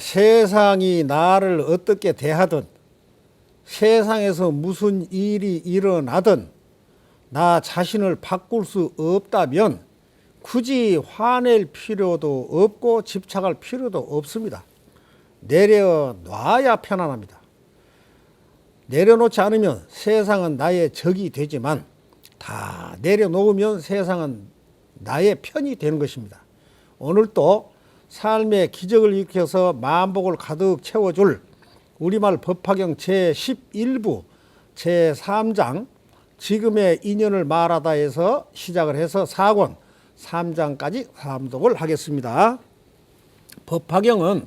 세상이 나를 어떻게 대하든, 세상에서 무슨 일이 일어나든 나 자신을 바꿀 수 없다면 굳이 화낼 필요도 없고 집착할 필요도 없습니다. 내려놔야 편안합니다. 내려놓지 않으면 세상은 나의 적이 되지만, 다 내려놓으면 세상은 나의 편이 되는 것입니다. 오늘도 삶의 기적을 일으켜서 만복을 가득 채워줄 우리말 법화경 제11부 제3장 지금의 인연을 말하다에서 시작을 해서 4권 3장까지 함독을 하겠습니다. 법화경은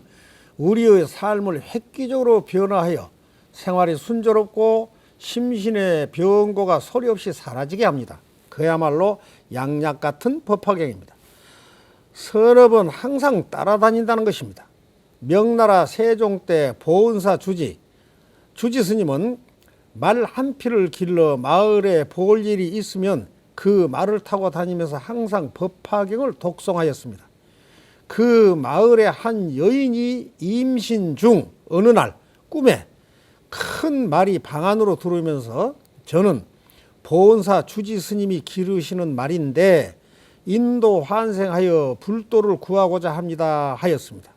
우리의 삶을 획기적으로 변화하여 생활이 순조롭고 심신의 병고가 소리 없이 사라지게 합니다. 그야말로 양약 같은 법화경입니다. 서럽은 항상 따라다닌다는 것입니다. 명나라 세종 때 보은사 주지 스님은 말 한 피를 길러 마을에 볼 일이 있으면 그 말을 타고 다니면서 항상 법화경을 독송하였습니다. 그 마을의 한 여인이 임신 중 어느 날 꿈에 큰 말이 방 안으로 들어오면서 저는 보은사 주지 스님이 기르시는 말인데 인도 환생하여 불도를 구하고자 합니다 하였습니다.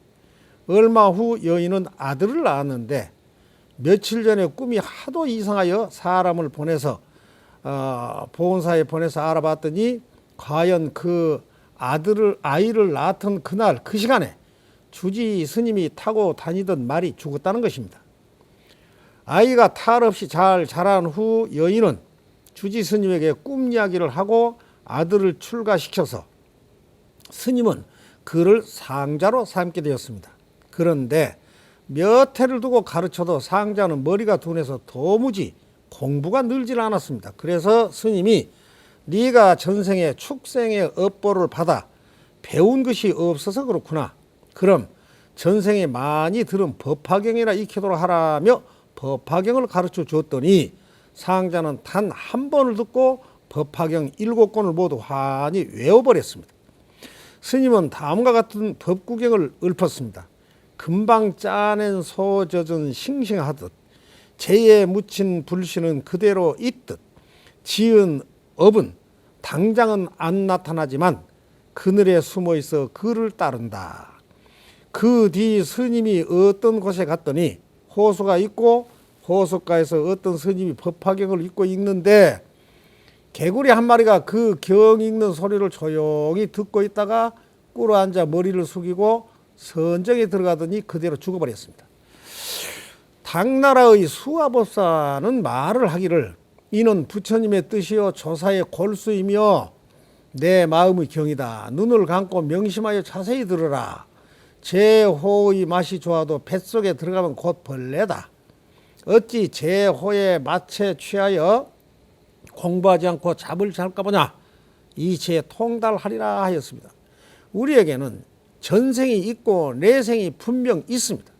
얼마 후 여인은 아들을 낳았는데 며칠 전에 꿈이 하도 이상하여 사람을 보내서 보은사에 보내서 알아봤더니 과연 그 아이를 낳았던 그날 그 시간에 주지 스님이 타고 다니던 말이 죽었다는 것입니다. 아이가 탈 없이 잘 자란 후 여인은 주지 스님에게 꿈 이야기를 하고 아들을 출가시켜서 스님은 그를 상자로 삼게 되었습니다. 그런데 몇 해를 두고 가르쳐도 상자는 머리가 둔해서 도무지 공부가 늘질 않았습니다. 그래서 스님이 네가 전생에 축생의 업보를 받아 배운 것이 없어서 그렇구나. 그럼 전생에 많이 들은 법화경이나 익히도록 하라며 법화경을 가르쳐 줬더니 상자는 단 한 번을 듣고 법화경 7권을 모두 환히 외워버렸습니다. 스님은 다음과 같은 법구경을 읊었습니다. 금방 짜낸 소 젖은 싱싱하듯 재에 묻힌 불씨는 그대로 있듯 지은 업은 당장은 안 나타나지만 그늘에 숨어 있어 그를 따른다. 그 뒤 스님이 어떤 곳에 갔더니 호수가 있고 호숫가에서 어떤 스님이 법화경을 읽는데 개구리 한 마리가 그 경 읽는 소리를 조용히 듣고 있다가 꿇어앉아 머리를 숙이고 선정에 들어가더니 그대로 죽어버렸습니다. 당나라의 수화법사는 말을 하기를 이는 부처님의 뜻이요 조사의 골수이며 내 마음의 경이다. 눈을 감고 명심하여 자세히 들으라. 제호의 맛이 좋아도 뱃속에 들어가면 곧 벌레다. 어찌 제호의 맛에 취하여 공부하지 않고 잡을 잘까 보냐. 이치에 통달하리라 하였습니다. 우리에게는 전생이 있고 내생이 분명 있습니다.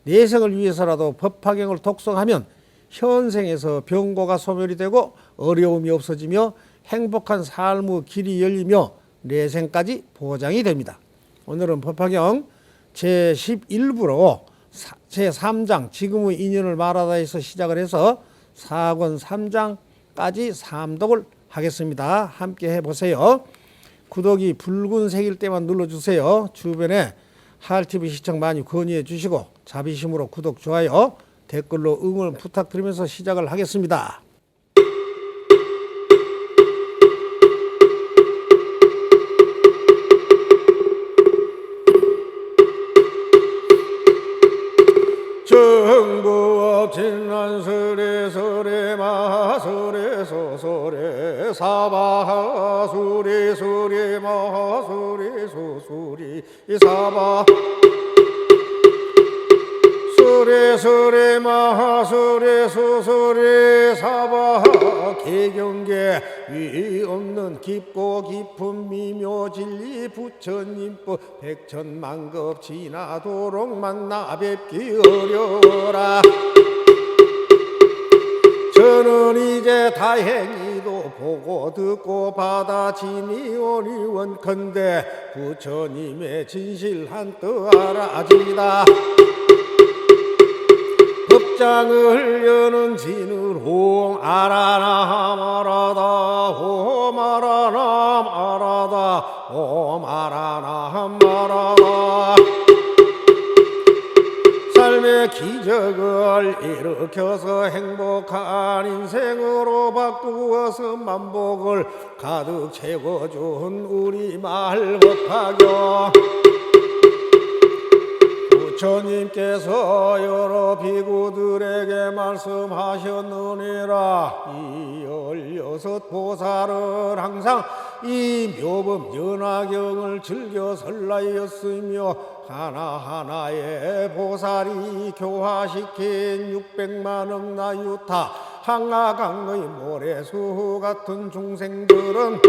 내생을 위해서라도 법화경을 독송하면 현생에서 병고가 소멸이 되고 어려움이 없어지며 행복한 삶의 길이 열리며 내생까지 보장이 됩니다. 오늘은 법화경 제11부로 제3장 지금의 인연을 말하다에서 시작을 해서 4권 3장까지 삼독을 하겠습니다. 함께 해보세요. 구독이 붉은색일 때만 눌러주세요. 주변에 하알TV 시청 많이 권유해 주시고 자비심으로 구독, 좋아요, 댓글로 응원 부탁드리면서 시작을 하겠습니다. 정부업 진난설에 설에 마설에 소설에 사바하수리 수리 마하수리 수수리 사바 수리 수리 마하수리 수수리 사바 개경계 위 없는 깊고 깊은 미묘 진리 부처님법 백천만급 지나도록 만나 뵙기 어려라. 저는 이제 다행히도 보고 듣고 받아지니오니 원컨대 부처님의 진실한 뜻 알아지다. 법장을 여는 진을 홍 아라남 아라다 홈 아라남 아라다 홈 아라남 아라다. 삶의 기적을 일으켜서 행복한 인생으로 바꾸어서 만복을 가득 채워준 우리마을 법화교. 부처님께서 여러 비구들에게 말씀하셨느니라. 이 16보살은 항상 이 묘법 연화경을 즐겨 설라였으며 하나하나의 보살이 교화시킨 600만억 나유타 항아강의 모래수 같은 중생들은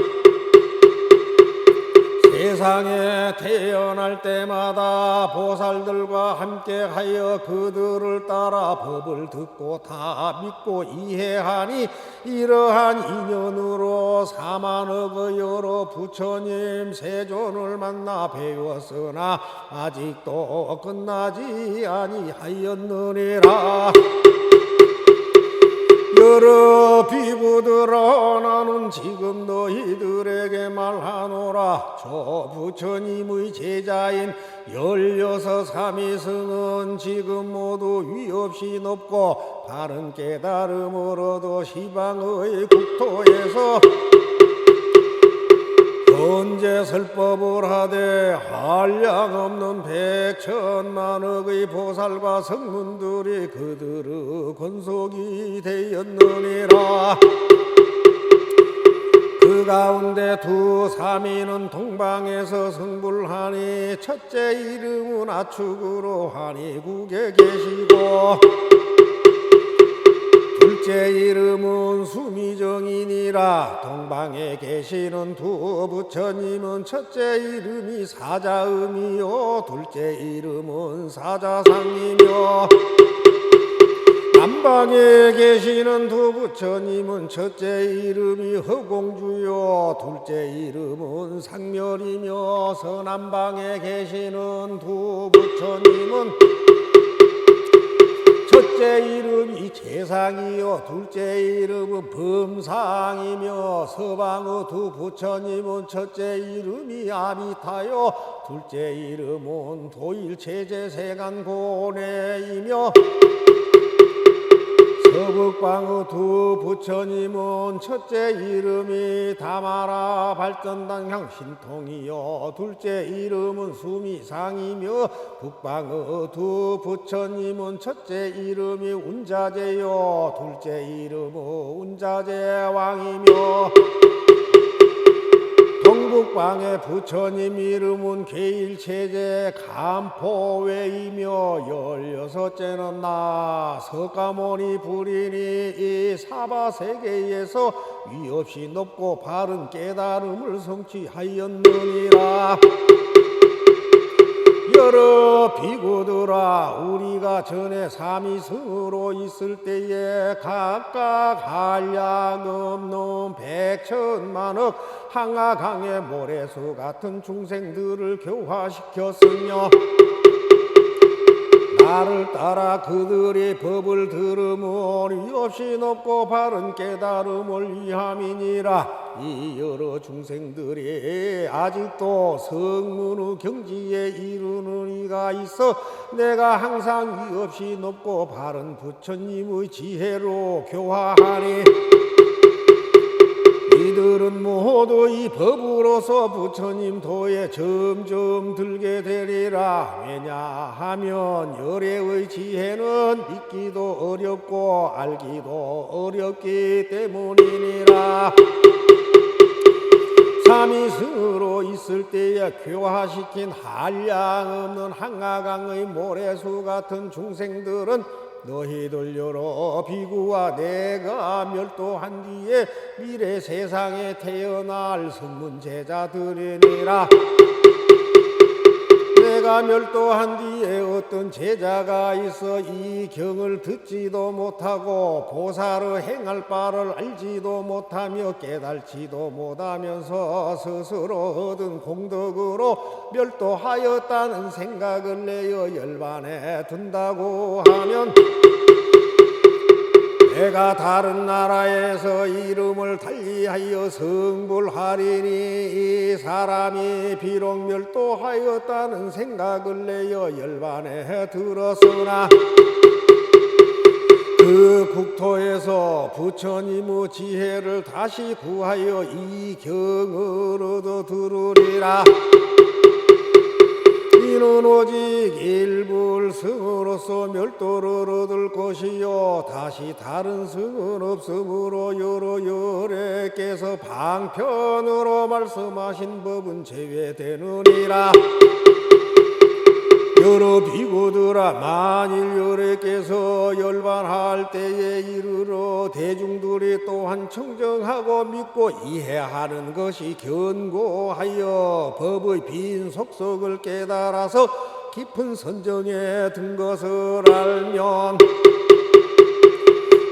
세상에 태어날 때마다 보살들과 함께하여 그들을 따라 법을 듣고 다 믿고 이해하니 이러한 인연으로 4만억의 여러 부처님 세존을 만나 배웠으나 아직도 끝나지 아니하였느니라. 여러 비구들아 나는 지금 너희들에게 말하노라. 저 부처님의 제자인 16삼위승은 지금 모두 위없이 높고 바른 깨달음으로도 시방의 국토에서 현재 설법을 하되 한량없는 100천만억의 보살과 성문들이 그들의 권속이 되었느니라. 그 가운데 두 삼위는 동방에서 성불하니 첫째 이름은 아축으로 한이국에 계시고 둘째 이름은 수미정이니라. 동방에 계시는 두 부처님은 첫째 이름이 사자음이요 둘째 이름은 사자상이며 남방에 계시는 두 부처님은 첫째 이름이 허공주요 둘째 이름은 상멸이며 서남방에 계시는 두 부처님은 첫째 이름이 재상이요 둘째 이름은 범상이며 서방의 두 부처님은 첫째 이름이 아비타요 둘째 이름은 도일체제세간고뇌이며 서북방의 두 부처님은 첫째 이름이 다마라 발전당향 신통이요 둘째 이름은 수미상이며 북방의 두 부처님은 첫째 이름이 운자제요 둘째 이름은 운자제왕이며 동북방의 부처님 이름은 계일체제 감포웨이며 16째는 나 석가모니 불인이 이 사바세계에서 위없이 높고 바른 깨달음을 성취하였느니라. 여러 비구들아 우리가 전에 삼위승으로 있을 때에 각각 한량없는 100천만억 항아강의 모래수 같은 중생들을 교화시켰으며 나를 따라 그들이 법을 들으면 위없이 높고 바른 깨달음을 위함이니라. 이 여러 중생들이 아직도 성문의 경지에 이르는 이가 있어 내가 항상 위없이 높고 바른 부처님의 지혜로 교화하니 이들은 모두 이 법으로서 부처님 도에 점점 들게 되리라. 왜냐하면 열애의 지혜는 믿기도 어렵고 알기도 어렵기 때문이니라. 삼위승으로 있을 때에 교화시킨 한량없는 항아강의 모래수 같은 중생들은 너희들 여러 비구와 내가 멸도한 뒤에 미래 세상에 태어날 성문제자들이니라. 내가 멸도한 뒤에 어떤 제자가 있어 이 경을 듣지도 못하고 보살의 행할 바를 알지도 못하며 깨달지도 못하면서 스스로 얻은 공덕으로 멸도하였다는 생각을 내어 열반에 든다고 하면, 내가 다른 나라에서 이름을 달리하여 성불하리니 이 사람이 비록 멸도하였다는 생각을 내어 열반에 들었으나 그 국토에서 부처님의 지혜를 다시 구하여 이 경을 얻어 들으리라. 이는 오직 일불 성으로서 멸도를 얻을 것이요 다시 다른 성은 없으므로 여러 열애께서 방편으로 말씀하신 법은 제외되느니라. 여러 비구들아, 만일 열애께서 열반할 때에 이르러 대중들이 또한 청정하고 믿고 이해하는 것이 견고하여 법의 빈 속속을 깨달아서 깊은 선정에 든 것을 알면,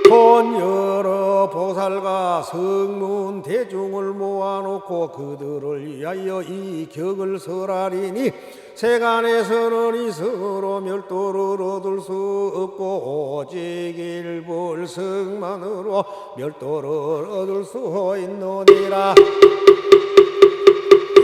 본 여러 보살과 성문 대중을 모아놓고 그들을 위하여 이 격을 설하리니 세간에서는 이 성으로 멸도를 얻을 수 없고 오직 일불성만으로 멸도를 얻을 수 있느니라.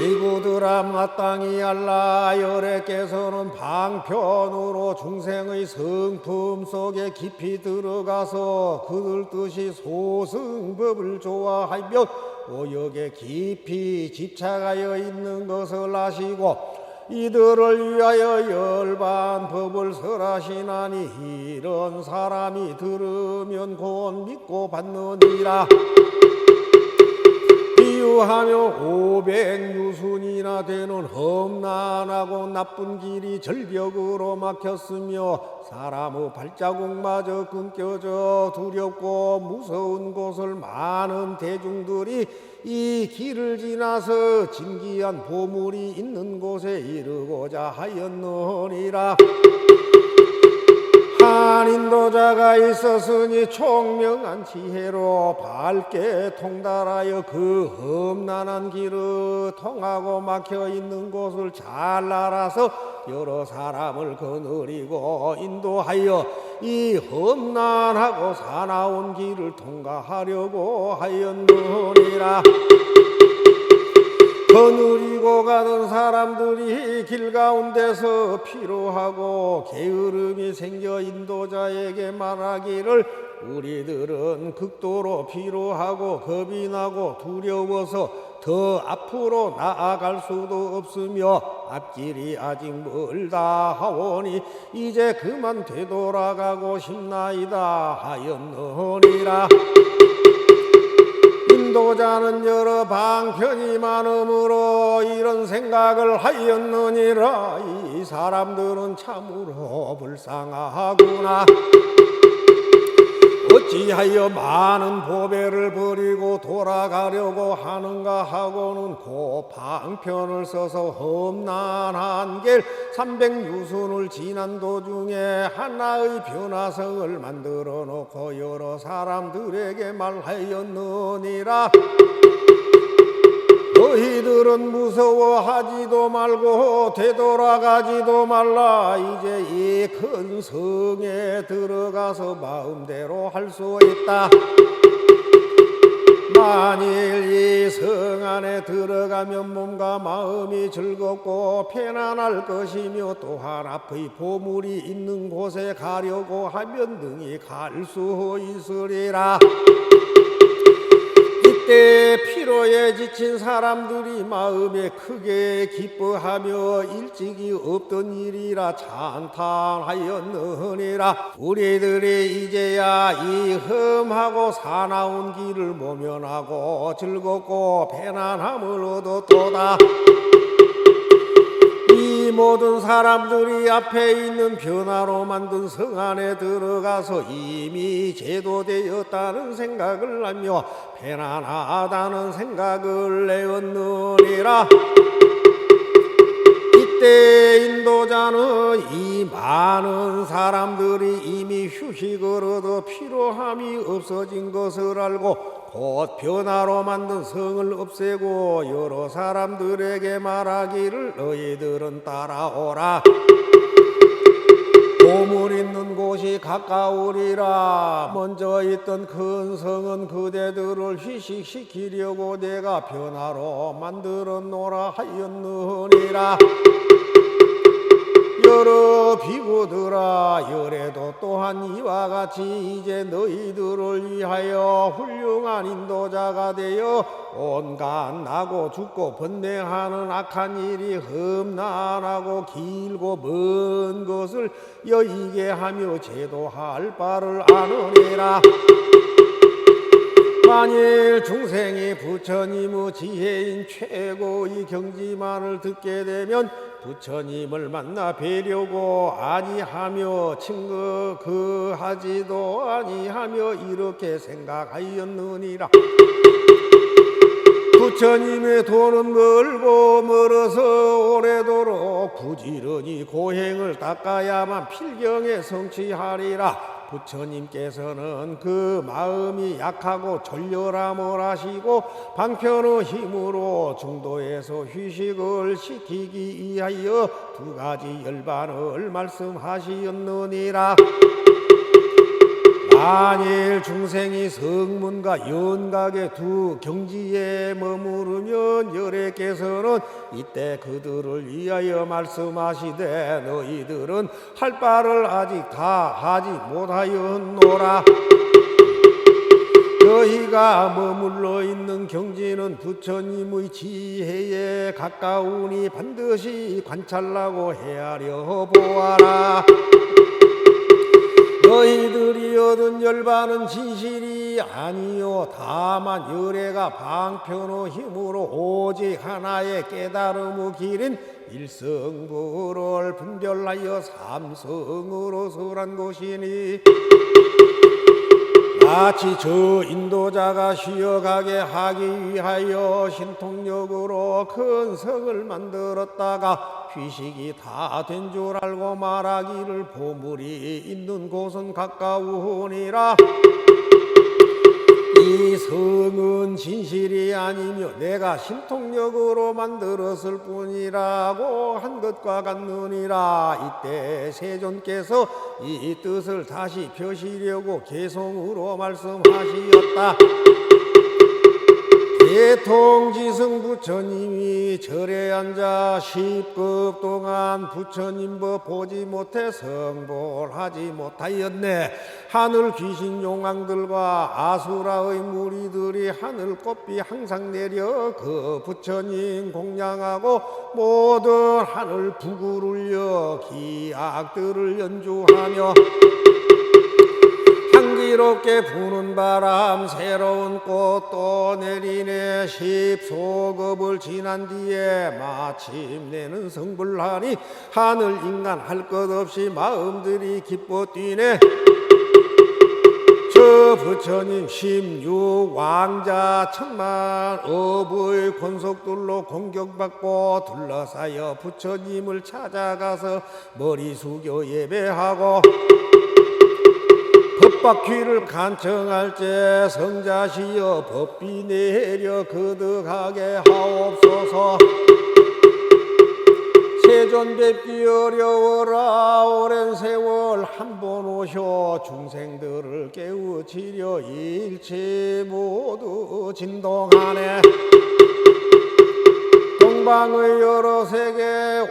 이구들아, 마땅히 알라. 열애께서는 방편으로 중생의 성품 속에 깊이 들어가서 그들 뜻이 소승법을 좋아하며 오역에 깊이 집착하여 있는 것을 아시고 이들을 위하여 열반법을 설하시나니 이런 사람이 들으면 곧 믿고 받느니라. 비유하며 500유순이나 되는 험난하고 나쁜 길이 절벽으로 막혔으며 사람의 발자국마저 끊겨져 두렵고 무서운 곳을 많은 대중들이 이 길을 지나서 진귀한 보물이 있는 곳에 이르고자 하였느니라. 한 인도자가 있었으니 총명한 지혜로 밝게 통달하여 그 험난한 길을 통하고 막혀 있는 곳을 잘 알아서 여러 사람을 거느리고 인도하여 이 험난하고 사나운 길을 통과하려고 하였느니라. 거느리고 가던 사람들이 길 가운데서 피로하고 게으름이 생겨 인도자에게 말하기를 우리들은 극도로 피로하고 겁이 나고 두려워서 더 앞으로 나아갈 수도 없으며 앞길이 아직 멀다 하오니 이제 그만 되돌아가고 싶나이다 하였느니라. 인도자는 여러 방편이 많으므로 이런 생각을 하였느니라. 이 사람들은 참으로 불쌍하구나. 어찌하여 많은 보배를 버리고 돌아가려고 하는가 하고는 그 방편을 써서 험난한 길 300유순을 지난 도중에 하나의 변화성을 만들어 놓고 여러 사람들에게 말하였느니라. 너희들은 무서워하지도 말고 되돌아가지도 말라. 이제 이 큰 성에 들어가서 마음대로 할 수 있다. 만일 이 성 안에 들어가면 몸과 마음이 즐겁고 편안할 것이며 또한 앞의 보물이 있는 곳에 가려고 하면 능히 갈 수 있으리라. 이때 피로에 지친 사람들이 마음에 크게 기뻐하며 일찍이 없던 일이라 찬탄하였느니라. 우리들이 이제야 이 험하고 사나운 길을 모면하고 즐겁고 편안함을 얻었도다. 이 모든 사람들이 앞에 있는 변화로 만든 성 안에 들어가서 이미 제도되었다는 생각을 하며 편안하다는 생각을 내었느니라. 이때 이때 인도자는 이 많은 사람들이 이미 휴식을 얻어 피로함이 없어진 것을 알고 곧 변화로 만든 성을 없애고 여러 사람들에게 말하기를 너희들은 따라오라. 보물 있는 곳이 가까우리라. 먼저 있던 큰 성은 그대들을 휴식시키려고 내가 변화로 만들어 놓으라 하였느니라. 여러 비구들아, 열애도 또한 이와 같이 이제 너희들을 위하여 훌륭한 인도자가 되어 온갖 나고 죽고 번뇌하는 악한 일이 험난하고 길고 먼 것을 여의게 하며 제도할 바를 아느니라. 만일 중생이 부처님의 지혜인 최고의 경지만을 듣게 되면 부처님을 만나 뵈려고 아니하며 친구하지도 아니하며 이렇게 생각하였느니라. 부처님의 도는 멀고 멀어서 오래도록 부지런히 고행을 닦아야만 필경에 성취하리라. 부처님께서는 그 마음이 약하고 졸렬함을 아시고 방편의 힘으로 중도에서 휴식을 시키기 위하여 두 가지 열반을 말씀하시었느니라. 만일 중생이 성문과 연각의 두 경지에 머무르면 열애께서는 이때 그들을 위하여 말씀하시되 너희들은 할 바를 아직 다 하지 못하였노라. 너희가 머물러 있는 경지는 부처님의 지혜에 가까우니 반드시 관찰하고 헤아려 보아라. 너희들이 얻은 열반은 진실이 아니요 다만 열애가 방편의 힘으로 오직 하나의 깨달음의 길인 일성부를 분별하여 삼성으로 설한 것이니 마치 저 인도자가 쉬어가게 하기 위하여 신통력으로 큰 성을 만들었다가 휴식이 다 된 줄 알고 말하기를 보물이 있는 곳은 가까우니라. 이 성은 진실이 아니며 내가 신통력으로 만들었을 뿐이라고 한 것과 같느니라. 이때 세존께서 이 뜻을 다시 펴시려고 개송으로 말씀하시었다. 대통지승 부처님이 절에 앉아 10급 동안 부처님 법 보지 못해 성불하지 못하였네. 하늘 귀신 용왕들과 아수라의 무리들이 하늘 꽃비 항상 내려 그 부처님 공양하고 모든 하늘 북을 울려 기악들을 연주하며 향기롭게 부는 바람 새로운 꽃도 내리네. 10소급을 지난 뒤에 마침내는 성불하니 하늘 인간 할 것 없이 마음들이 기뻐 뛰네. 저 부처님 16왕자 천만 업의 권속들로 공격받고 둘러싸여 부처님을 찾아가서 머리 숙여 예배하고 법바퀴를 간청할 때 성자시여 법비 내려 거듭하게 하옵소서. 세존 뵙기 어려워라. 오랜 세월 한 번 오셔 중생들을 깨우치려 일체 모두 진동하네. 동방의 여러 세계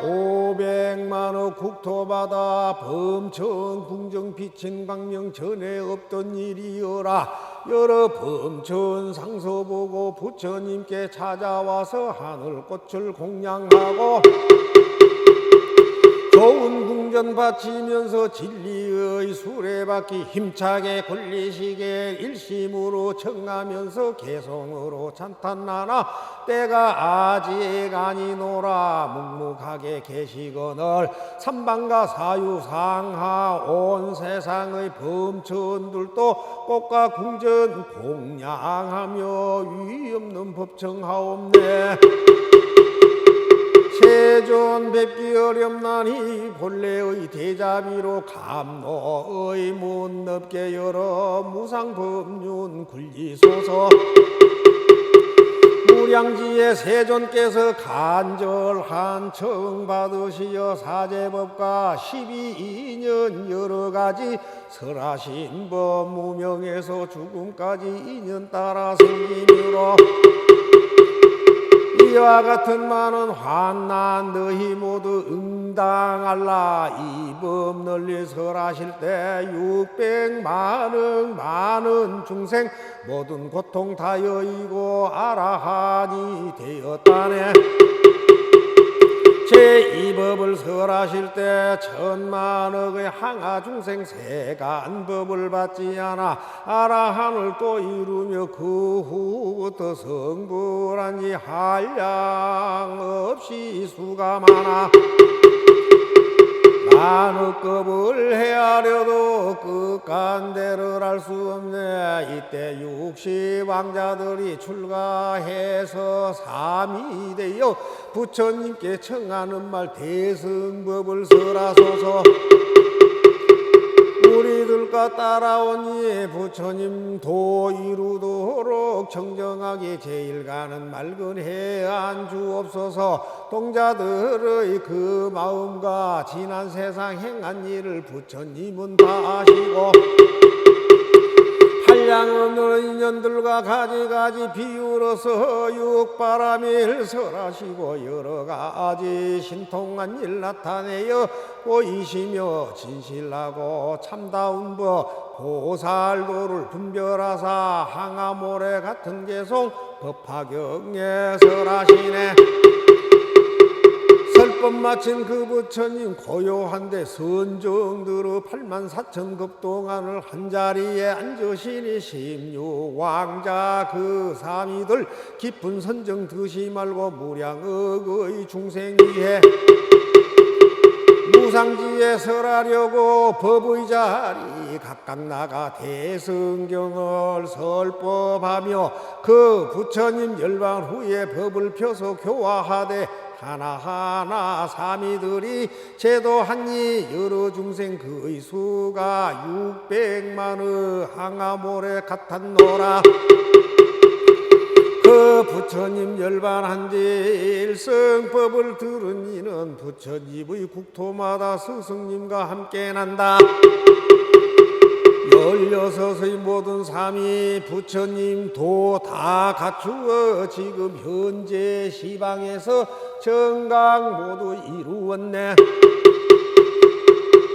500만의 국토바다 범천 궁정 비친 광명 전에 없던 일이여라. 여러 범천 상서 보고 부처님께 찾아와서 하늘꽃을 공양하고 좋은 궁전 바치면서 진리의 수레바퀴 힘차게 굴리시게 일심으로 청하면서 개성으로 찬탄하나 때가 아직 아니노라. 묵묵하게 계시거늘 삼방과 사유상하 온 세상의 범천들도 꽃과 궁전 공양하며 위없는 법청하옵네. 세존 뵙기 어렵나니 본래의 대자비로 감노의 문 넓게 열어 무상법륜 굴리소서. 무량지에 세존께서 간절한 청 받으시어 사제법과 12인연 여러가지 설하신 법 무명에서 죽음까지 인연 따라 생기므로 이와 같은 많은 환난 너희 모두 응당할라. 이 법 널리 설하실 때 600만억 중생 모든 고통 다 여의고 아라한이 되었다네. 제2 법을 설하실 때 1000만억의 항하 중생 세간법을 받지 않아 아라한을 또 이루며 그 후부터 성불한지 한량 없이 수가 많아. 만억급을 헤아려도 끝간대를 알 수 없네. 이때 60왕자들이 출가해서 삼이 되어 부처님께 청하는 말 대승법을 설하소서. 우리들과 따라오니 부처님 도 이루도록 정정하게 제일 가는 맑은 해안 주옵소서. 동자들의 그 마음과 지난 세상 행한 일을 부처님은 다 아시고 한량없는 인연들과 가지가지 비유로서 육바라밀 설하시고 여러가지 신통한 일 나타내어 보이시며 진실하고 참다운 법 보살도를 분별하사 항아모래 같은 개송 법화경에 설하시네. 설법 마친 그 부처님 고요한데 선정들의 84,000급 동안을 한자리에 앉으시니 16왕자 그 사미들 깊은 선정 드시 말고 무량억의 중생 위해 무상지에 설하려고 법의 자리 각각 나가 대성경을 설법하며 그 부처님 열반 후에 법을 펴서 교화하되 하나하나 사미들이 제도하니 여러 중생 그의 수가 600만의 항아모래 같았노라. 그 부처님 열반한 지 일성법을 들은 이는 부처님의 국토마다 스승님과 함께 난다. 16의 모든 삼위 부처님 도 다 갖추어 지금 현재 시방에서 정강 모두 이루었네.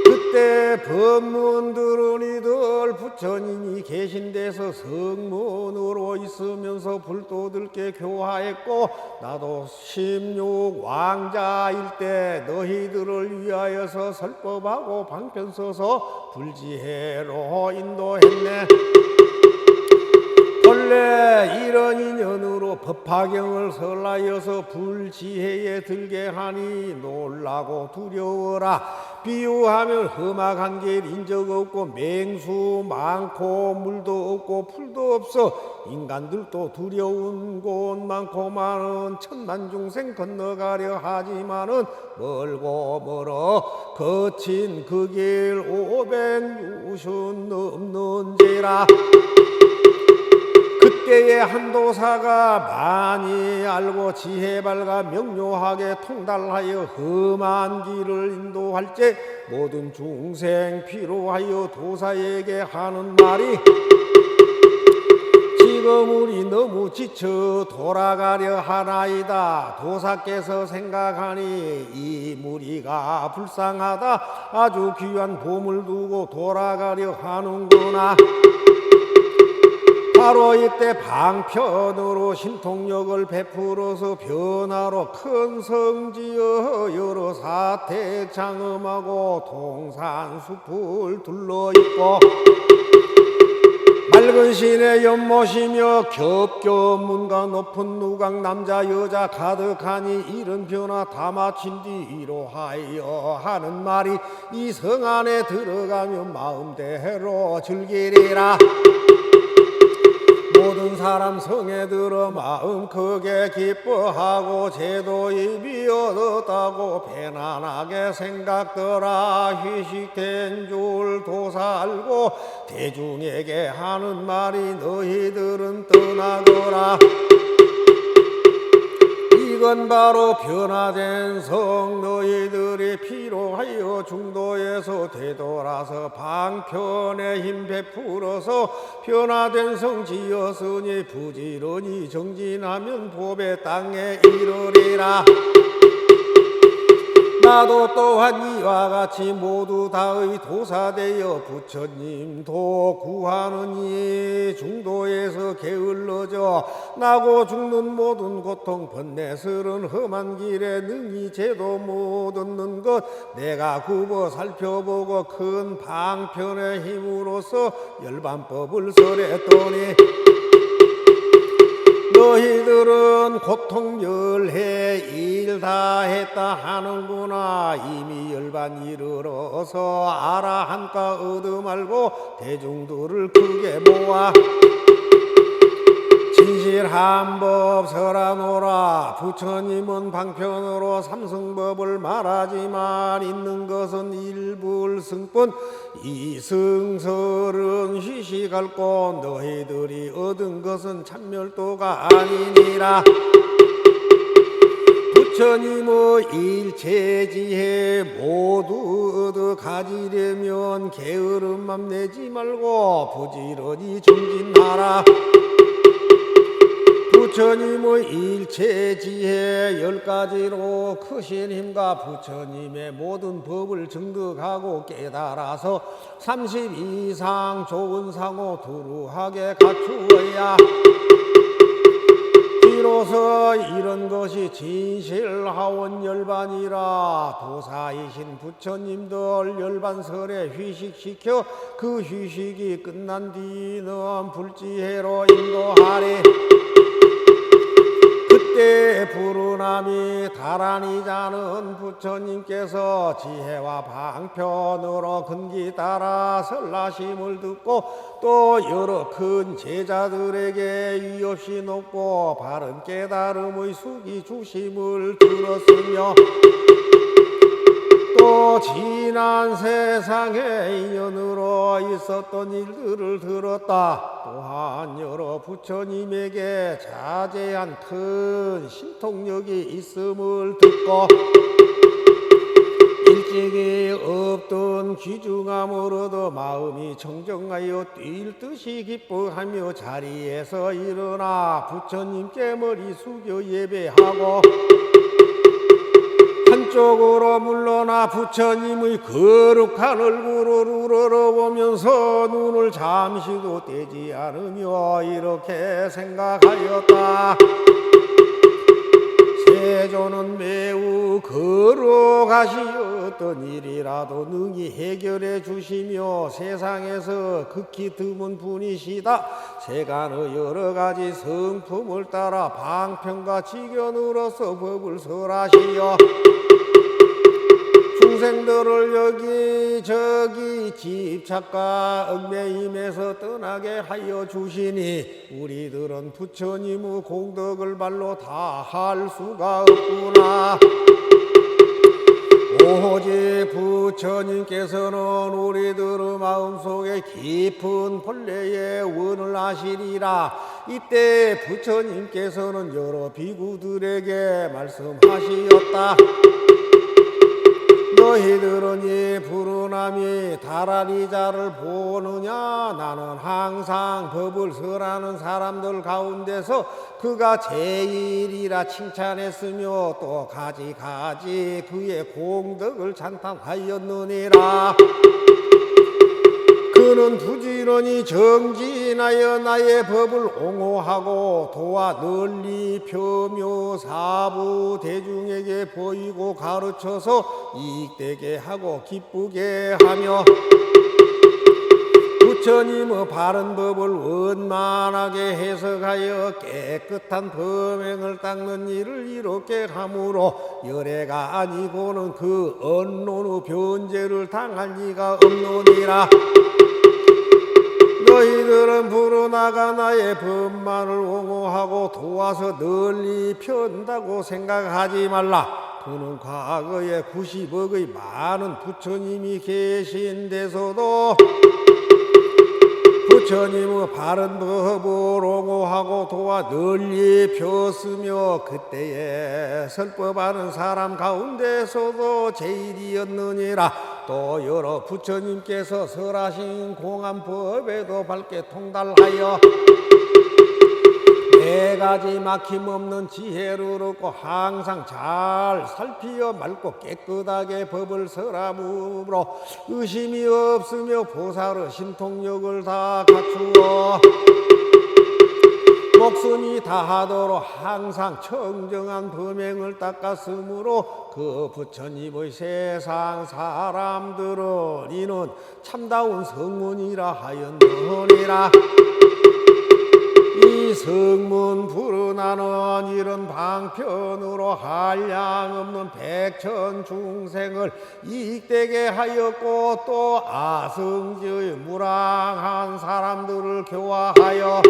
그때 법문 들은 이들 부처님이 계신 데서 성문으로 있으면서 불도들께 교화했고 나도 16왕자일 때 너희들을 위하여서 설법하고 방편 써서 불지혜로 인도했네. 본래 이런 인연으로 법화경을 설하여서 불지혜에 들게 하니 놀라고 두려워라. 비유하면 험악한 길 인적 없고 맹수 많고 물도 없고 풀도 없어 인간들도 두려운 곳 많고 많은 천만 중생 건너가려 하지만은 멀고 멀어 거친 그 길 500유순 넘는지라. 그때의 한도사가 많이 알고 지혜 밝아 명료하게 통달하여 험한 길을 인도할 때 모든 중생 필요하여 도사에게 하는 말이 지금 우리 너무 지쳐 돌아가려 하나이다. 도사께서 생각하니 이 무리가 불쌍하다. 아주 귀한 보물 두고 돌아가려 하는구나. 바로 이때 방편으로 신통력을 베풀어서 변화로 큰 성지어 여러 사택 장엄하고 동산 숲을 둘러있고 맑은 시내 연못이며 겹겹 문과 높은 누각 남자 여자 가득하니 이런 변화 다 마친 뒤 이로하여 하는 말이 이 성 안에 들어가면 마음대로 즐기리라. 모든 사람 성에 들어 마음 크게 기뻐하고 제도입이 얻었다고 편안하게 생각더라. 휴식된 줄 도사 알고 대중에게 하는 말이 너희들은 떠나거라. 이건 바로 변화된 성. 너희들이 필요하여 중도에서 되돌아서 방편에 힘 베풀어서 변화된 성 지었으니 부지런히 정진하면 복의 땅에 이르리라. 나도 또한 이와 같이 모두 다의 도사되어 부처님도 구하느니 중도에서 게을러져 나고 죽는 모든 고통 번뇌스런 험한 길에 능히 제도 못 얻는 것 내가 굽어 살펴보고 큰 방편의 힘으로서 열반법을 설했더니 너희들은 고통 열해 일 다 했다 하는구나. 이미 열반 이르러서 알아 한가 얻어 말고 대중들을 크게 모아 진실한 법 설하노라. 부처님은 방편으로 삼승법을 말하지만 있는 것은 일불승뿐 이승설은 휴식할 곳 너희들이 얻은 것은 참멸도가 아니니라. 부처님의 일체지혜 모두 얻어 가지려면 게으름만 내지 말고 부지런히 정진하라. 부처님의 일체지혜 10가지로 크신 힘과 부처님의 모든 법을 증득하고 깨달아서 30 이상 좋은 상호 두루하게 갖추어야 비로소 이런 것이 진실하원 열반이라. 도사이신 부처님들 열반설에 휴식시켜 그 휴식이 끝난 뒤는 불지해로 인도하리. 그때 불운함이 다란히 자는 부처님께서 지혜와 방편으로 근기 따라 설라심을 듣고 또 여러 큰 제자들에게 위없이 높고 바른 깨달음의 숙이 주심을 들었으며 또 지난 세상의 인연으로 있었던 일들을 들었다. 또한 여러 부처님에게 자제한 큰 신통력이 있음을 듣고 일찍이 없던 귀중함을 얻어 마음이 청정하여 뛸 듯이 기뻐하며 자리에서 일어나 부처님께 머리 숙여 예배하고 한쪽으로 물러나 부처님의 거룩한 얼굴을 우러러보면서 눈을 잠시도 떼지 않으며 이렇게 생각하였다. 세조는 매우 거룩하시었던 일이라도 능히 해결해 주시며 세상에서 극히 드문 분이시다. 세간의 여러 가지 성품을 따라 방편과 지견으로서 법을 설하시어 중생들을 여기저기 집착과 얽매임에서 떠나게 하여 주시니 우리들은 부처님의 공덕을 말로 다 할 수가 없구나. 오직 부처님께서는 우리들의 마음속에 깊은 본래의 원을 아시리라. 이때 부처님께서는 여러 비구들에게 말씀하시었다. 너희들은 이 불운함이 다라리 자를 보느냐. 나는 항상 법을 설하는 사람들 가운데서 그가 제일이라 칭찬했으며 또 가지가지 그의 공덕을 찬탄하였느니라. 그는 부지런히 정진하여 나의 법을 옹호하고 도와 널리 펴며 사부 대중에게 보이고 가르쳐서 이익되게 하고 기쁘게 하며 부처님의 바른 법을 원만하게 해석하여 깨끗한 범행을 닦는 일을 이롭게 함으로 열애가 아니고는 그 언론의 변제를 당할 리가 없느니라. 너희들 너희들은 부르나가 나의 법만을 옹호하고 도와서 널리 편다고 생각하지 말라. 그는 과거에 90억의 많은 부처님이 계신 데서도 부처님의 바른 법을 옹호하고 도와 널리 폈으며 그때에 설법하는 사람 가운데서도 제일이었느니라. 또 여러 부처님께서 설하신 공안법에도 밝게 통달하여 네 가지 막힘없는 지혜를 얻고 항상 잘 살피어 맑고 깨끗하게 법을 설함으로 의심이 없으며 보살의 신통력을 다 갖추어 목숨이 다하도록 항상 청정한 범행을 닦았으므로 그 부처님의 세상 사람들은 이는 참다운 성문이라 하였느니라. 이 성문 부르나는 이런 방편으로 한량없는 백천 중생을 이익되게 하였고 또 아성지의 무랑한 사람들을 교화하여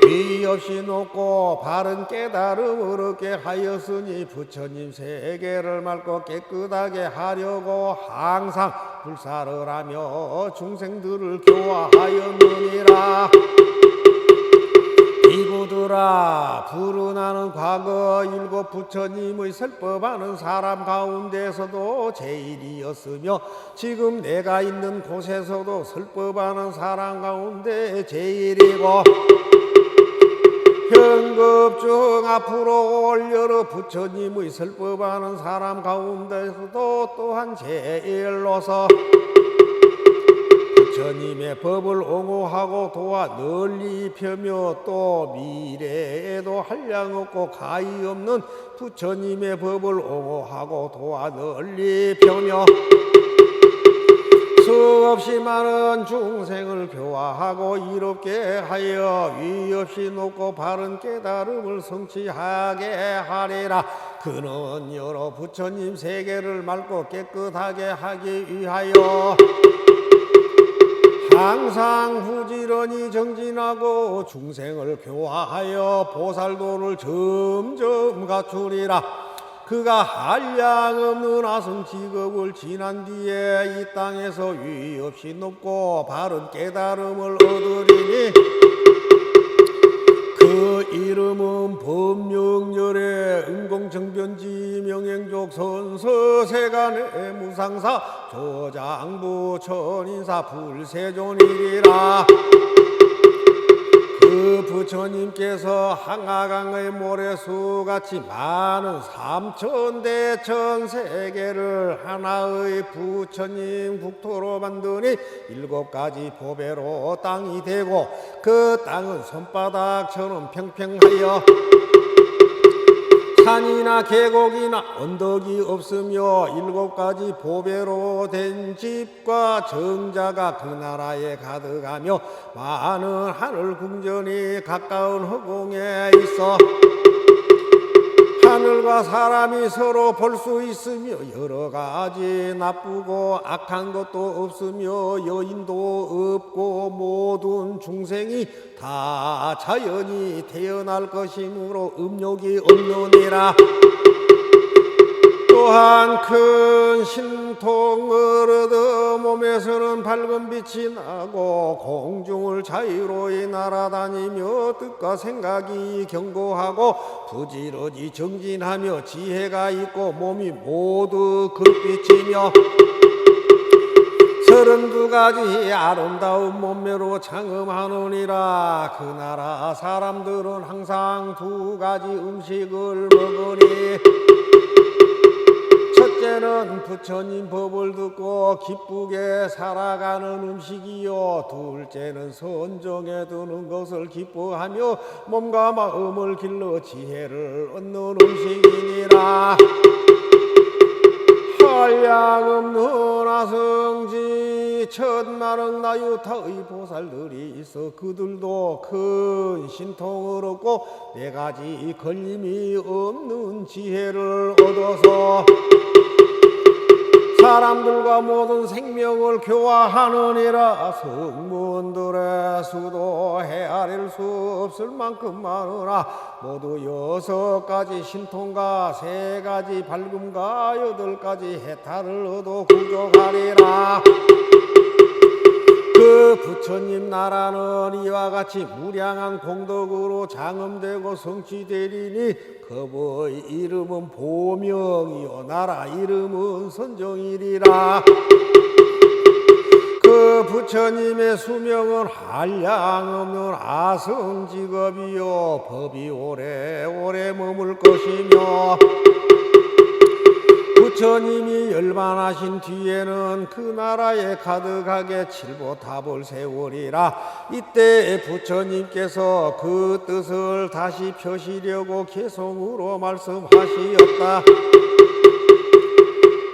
위 없이 높고 바른 깨달음을 얻게 하였으니 부처님 세계를 맑고 깨끗하게 하려고 항상 불사를 하며 중생들을 교화하였느니라. 이구들아, 부르나는 과거 일곱 부처님의 설법하는 사람 가운데서도 제일이었으며 지금 내가 있는 곳에서도 설법하는 사람 가운데 제일이고 현급중 앞으로 올 여러 부처님의 설법하는 사람 가운데서도 또한 제일로서 부처님의 법을 옹호하고 도와 널리 펴며 또 미래에도 한량없고 가히 없는 부처님의 법을 옹호하고 도와 널리 펴며 수없이 많은 중생을 교화하고 이롭게 하여 위 없이 높고 바른 깨달음을 성취하게 하리라. 그는 여러 부처님 세계를 맑고 깨끗하게 하기 위하여 항상 부지런히 정진하고 중생을 교화하여 보살도를 점점 갖추리라. 그가 한량없는 아성직업을 지난 뒤에 이 땅에서 위 없이 높고 바른 깨달음을 얻으리니 그 이름은 법명열의 은공정변지 명행족 선서세간의 무상사 조장부 천인사 불세존이리라. 그 부처님께서 항아강의 모래수같이 많은 삼천대천 세계를 하나의 부처님 국토로 만드니 일곱 가지 보배로 땅이 되고 그 땅은 손바닥처럼 평평하여 산이나 계곡이나 언덕이 없으며 일곱 가지 보배로 된 집과 정자가 그 나라에 가득하며 많은 하늘 궁전이 가까운 허공에 있어 하늘과 사람이 서로 볼 수 있으며 여러 가지 나쁘고 악한 것도 없으며 여인도 없고 모든 중생이 다 자연히 태어날 것이므로 음욕이 없느니라. 또한 큰 신통을 얻어 몸에서는 밝은 빛이 나고 공중을 자유로이 날아다니며 뜻과 생각이 견고하고 부지런히 정진하며 지혜가 있고 몸이 모두 금빛이며 32가지 아름다운 몸매로 장엄하느니라. 그 나라 사람들은 항상 2가지 음식을 먹으니 첫째는 부처님 법을 듣고 기쁘게 살아가는 음식이요 둘째는 선정에 두는 것을 기뻐하며 몸과 마음을 길러 지혜를 얻는 음식이니라. 한량없는 아성지 천만억 나유타의 보살들이 있어 그들도 큰 신통을 얻고 4가지 걸림이 없는 지혜를 얻어서 사람들과 모든 생명을 교화하느니라. 성문들의 수도 헤아릴 수 없을 만큼 많으나 모두 6가지 신통과 3가지 밝음과 8가지 해탈을 얻어 구족하리라. 그 부처님 나라는 이와 같이 무량한 공덕으로 장엄되고 성취되리니 그의 이름은 보명이요 나라 이름은 선정이리라. 그 부처님의 수명은 한량없는 아성직업이요 법이 오래오래 머물 것이며 부처님이 열반하신 뒤에는 그 나라에 가득하게 칠보탑을 세우리라. 이때 부처님께서 그 뜻을 다시 펴시려고 개성으로 말씀하시었다.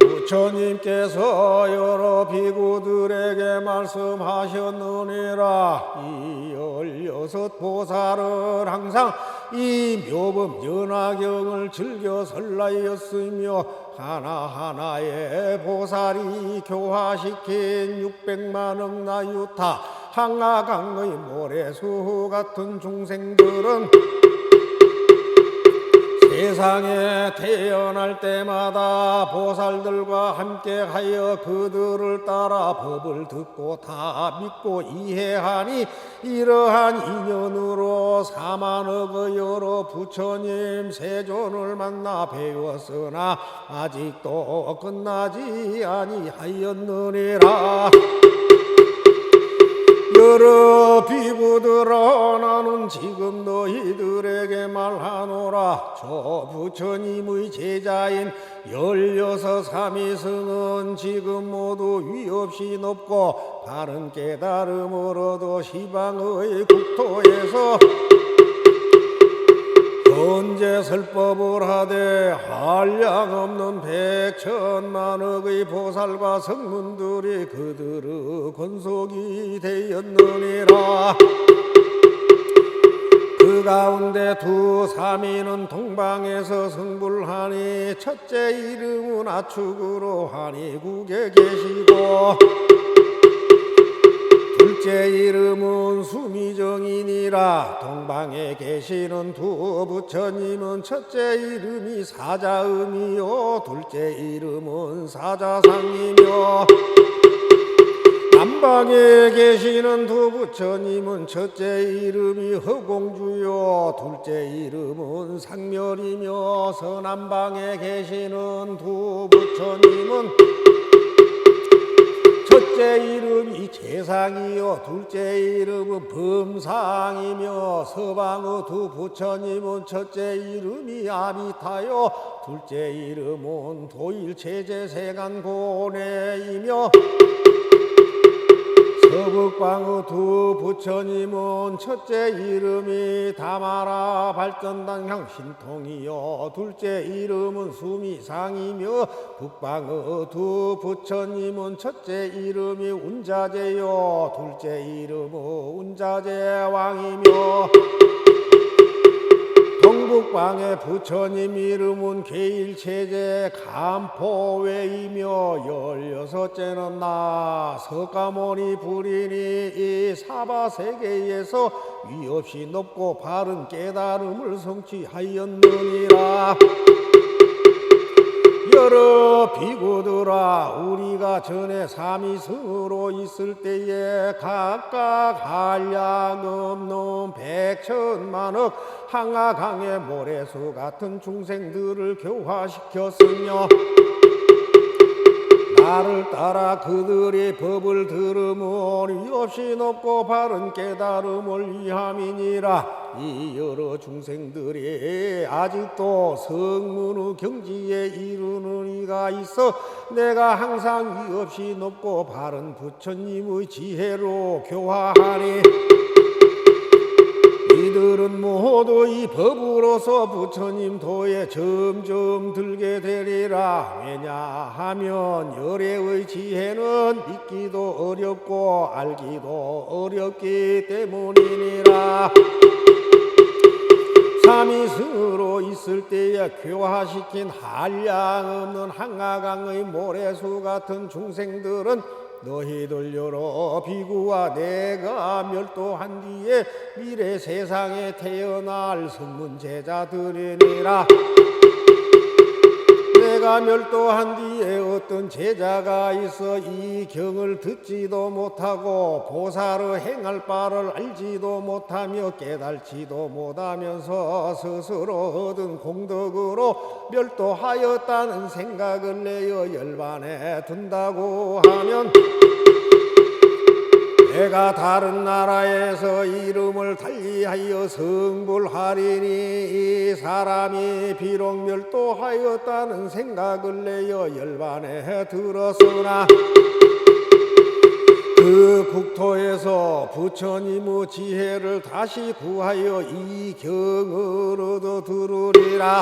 부처님께서 여러 비구들에게 말씀하셨느니라. 이 16보살은 항상 이 묘법 연화경을 즐겨 설라였으며 하나하나의 보살이 교화시킨 600만억 나유타 항아강의 모래수 같은 중생들은 세상에 태어날 때마다 보살들과 함께하여 그들을 따라 법을 듣고 다 믿고 이해하니 이러한 인연으로 4만억의 여러 부처님 세존을 만나 배웠으나 아직도 끝나지 아니하였느니라. 여러 비구들아 나는 지금 너희들에게 말하노라. 저 부처님의 제자인 16삼위승은 지금 모두 위없이 높고 바른 깨달음으로도 시방의 국토에서 현재 설법을 하되 한량없는 100천만억의 보살과 성문들이 그들의 권속이 되었느니라. 그 가운데 두 삼위는 동방에서 성불하니 첫째 이름은 아축으로 한이국에 계시고 둘째 이름은 수미정이니라. 동방에 계시는 두 부처님은 첫째 이름이 사자음이요 둘째 이름은 사자상이며 남방에 계시는 두 부처님은 첫째 이름이 허공주요 둘째 이름은 상멸이며 서남방에 계시는 두 부처님은 첫째 이름이 재상이요 둘째 이름은 범상이며 서방의 두 부처님은 첫째 이름이 아미타요 둘째 이름은 도일체제세간고뇌이며 서북방의 두 부처님은 첫째 이름이 다마라 발전당향 신통이요 둘째 이름은 수미상이며 북방의 두 부처님은 첫째 이름이 운자제요 둘째 이름은 운자제왕이며 동북방의 부처님 이름은 계일체제 감포외이며 16째는 나 석가모니 불이니 이 사바세계에서 위없이 높고 바른 깨달음을 성취하였느니라. 여러 비구들아 우리가 전에 삼위승으로 있을 때에 각각 한량없는 100천만억 항아강의 모래수 같은 중생들을 교화시켰으며 나를 따라 그들의 법을 들으면 위없이 높고 바른 깨달음을 위함이니라. 이 여러 중생들이 아직도 성문의 경지에 이르는 이가 있어 내가 항상 위없이 높고 바른 부처님의 지혜로 교화하니 이들은 모두 이 법으로서 부처님 도에 점점 들게 되리라. 왜냐하면 열애의 지혜는 믿기도 어렵고 알기도 어렵기 때문이니라. 삼위승으로 있을 때에 교화시킨 한량 없는 한가강의 모래수 같은 중생들은 너희들 여러 비구와 내가 멸도한 뒤에 미래 세상에 태어날 성문제자들이니라. 내가 멸도한 뒤에 어떤 제자가 있어 이 경을 듣지도 못하고 보살의 행할 바를 알지도 못하며 깨달지도 못하면서 스스로 얻은 공덕으로 멸도하였다는 생각을 내어 열반에 든다고 하면, 내가 다른 나라에서 이름을 달리하여 성불하리니 이 사람이 비록 멸도하였다는 생각을 내어 열반에 들었으나 그 국토에서 부처님의 지혜를 다시 구하여 이 경을 얻어 들으리라.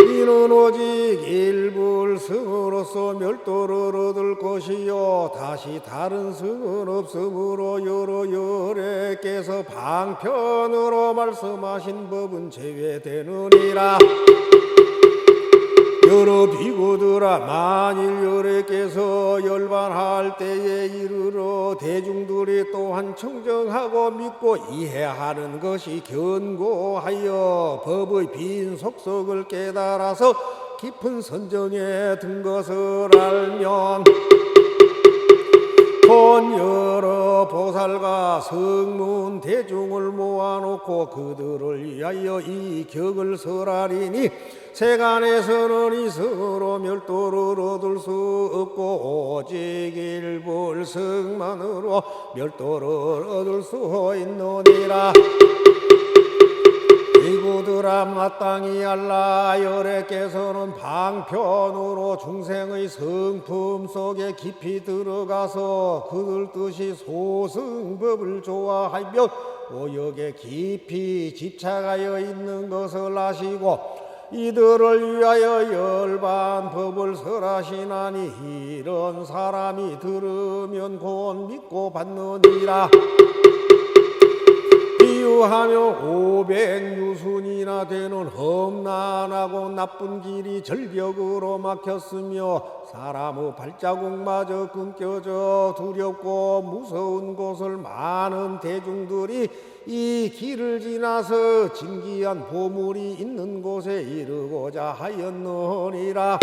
이는 오직 일불 성으로서 멸도를 얻을 것이요 다시 다른 성은 없으므로 여러 열애께서 방편으로 말씀하신 법은 제외되느니라. 여러 비구들아, 만일 열애께서 열반할 때에 이르러 대중들이 또한 청정하고 믿고 이해하는 것이 견고하여 법의 빈 속속을 깨달아서 깊은 선정에 든 것을 알면, 본 여러 보살과 성문 대중을 모아놓고 그들을 위하여 이 격을 설하리니 세간에서는 이 성으로 멸도를 얻을 수 없고 오직 일불성만으로 멸도를 얻을 수 있느니라. 비구들아, 마땅히 알라. 열애께서는 방편으로 중생의 성품 속에 깊이 들어가서 그들 뜻이 소승법을 좋아하며 오역에 깊이 집착하여 있는 것을 아시고 이들을 위하여 열반법을 설하시나니 이런 사람이 들으면 곧 믿고 받느니라. 비유하며 500유순이나 되는 험난하고 나쁜 길이 절벽으로 막혔으며 사람의 발자국마저 끊겨져 두렵고 무서운 곳을 많은 대중들이 이 길을 지나서 진귀한 보물이 있는 곳에 이르고자 하였느니라.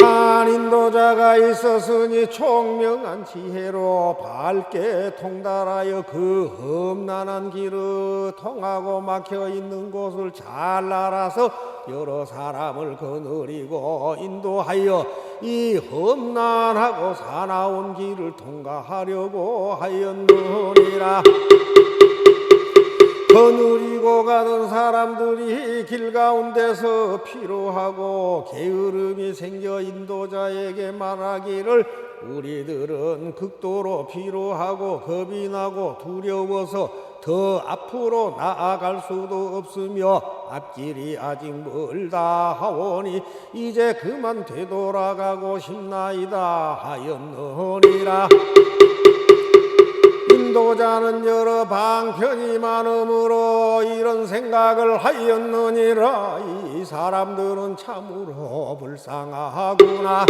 한 인도자가 있었으니 총명한 지혜로 밝게 통달하여 그 험난한 길을 통하고 막혀 있는 곳을 잘 알아서 여러 사람을 거느리고 인도하여 이 험난하고 사나운 길을 통과하려고 하였느니라. 거느리고 가던 사람들이 길 가운데서 피로하고 게으름이 생겨 인도자에게 말하기를 우리들은 극도로 피로하고 겁이 나고 두려워서 더 앞으로 나아갈 수도 없으며 앞길이 아직 멀다 하오니 이제 그만 되돌아가고 싶나이다 하였느니라. 인도자는 여러 방편이 많으므로 이런 생각을 하였느니라. 이 사람들은 참으로 불쌍하구나.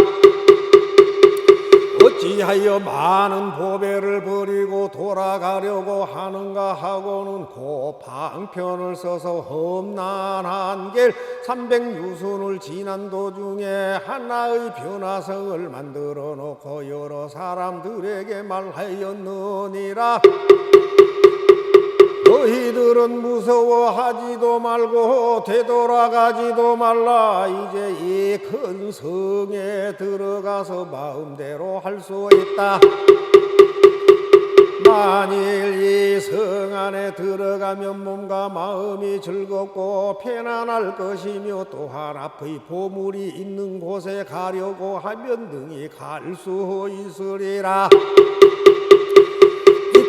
어찌하여 많은 보배를 버리고 돌아가려고 하는가 하고는 그 방편을 써서 험난한 길 300유순을 지난 도중에 하나의 변화성을 만들어 놓고 여러 사람들에게 말하였느니라. 너희들은 무서워하지도 말고 되돌아가지도 말라. 이제 이 큰 성에 들어가서 마음대로 할 수 있다. 만일 이 성 안에 들어가면 몸과 마음이 즐겁고 편안할 것이며 또한 앞의 보물이 있는 곳에 가려고 하면 능히 갈 수 있으리라.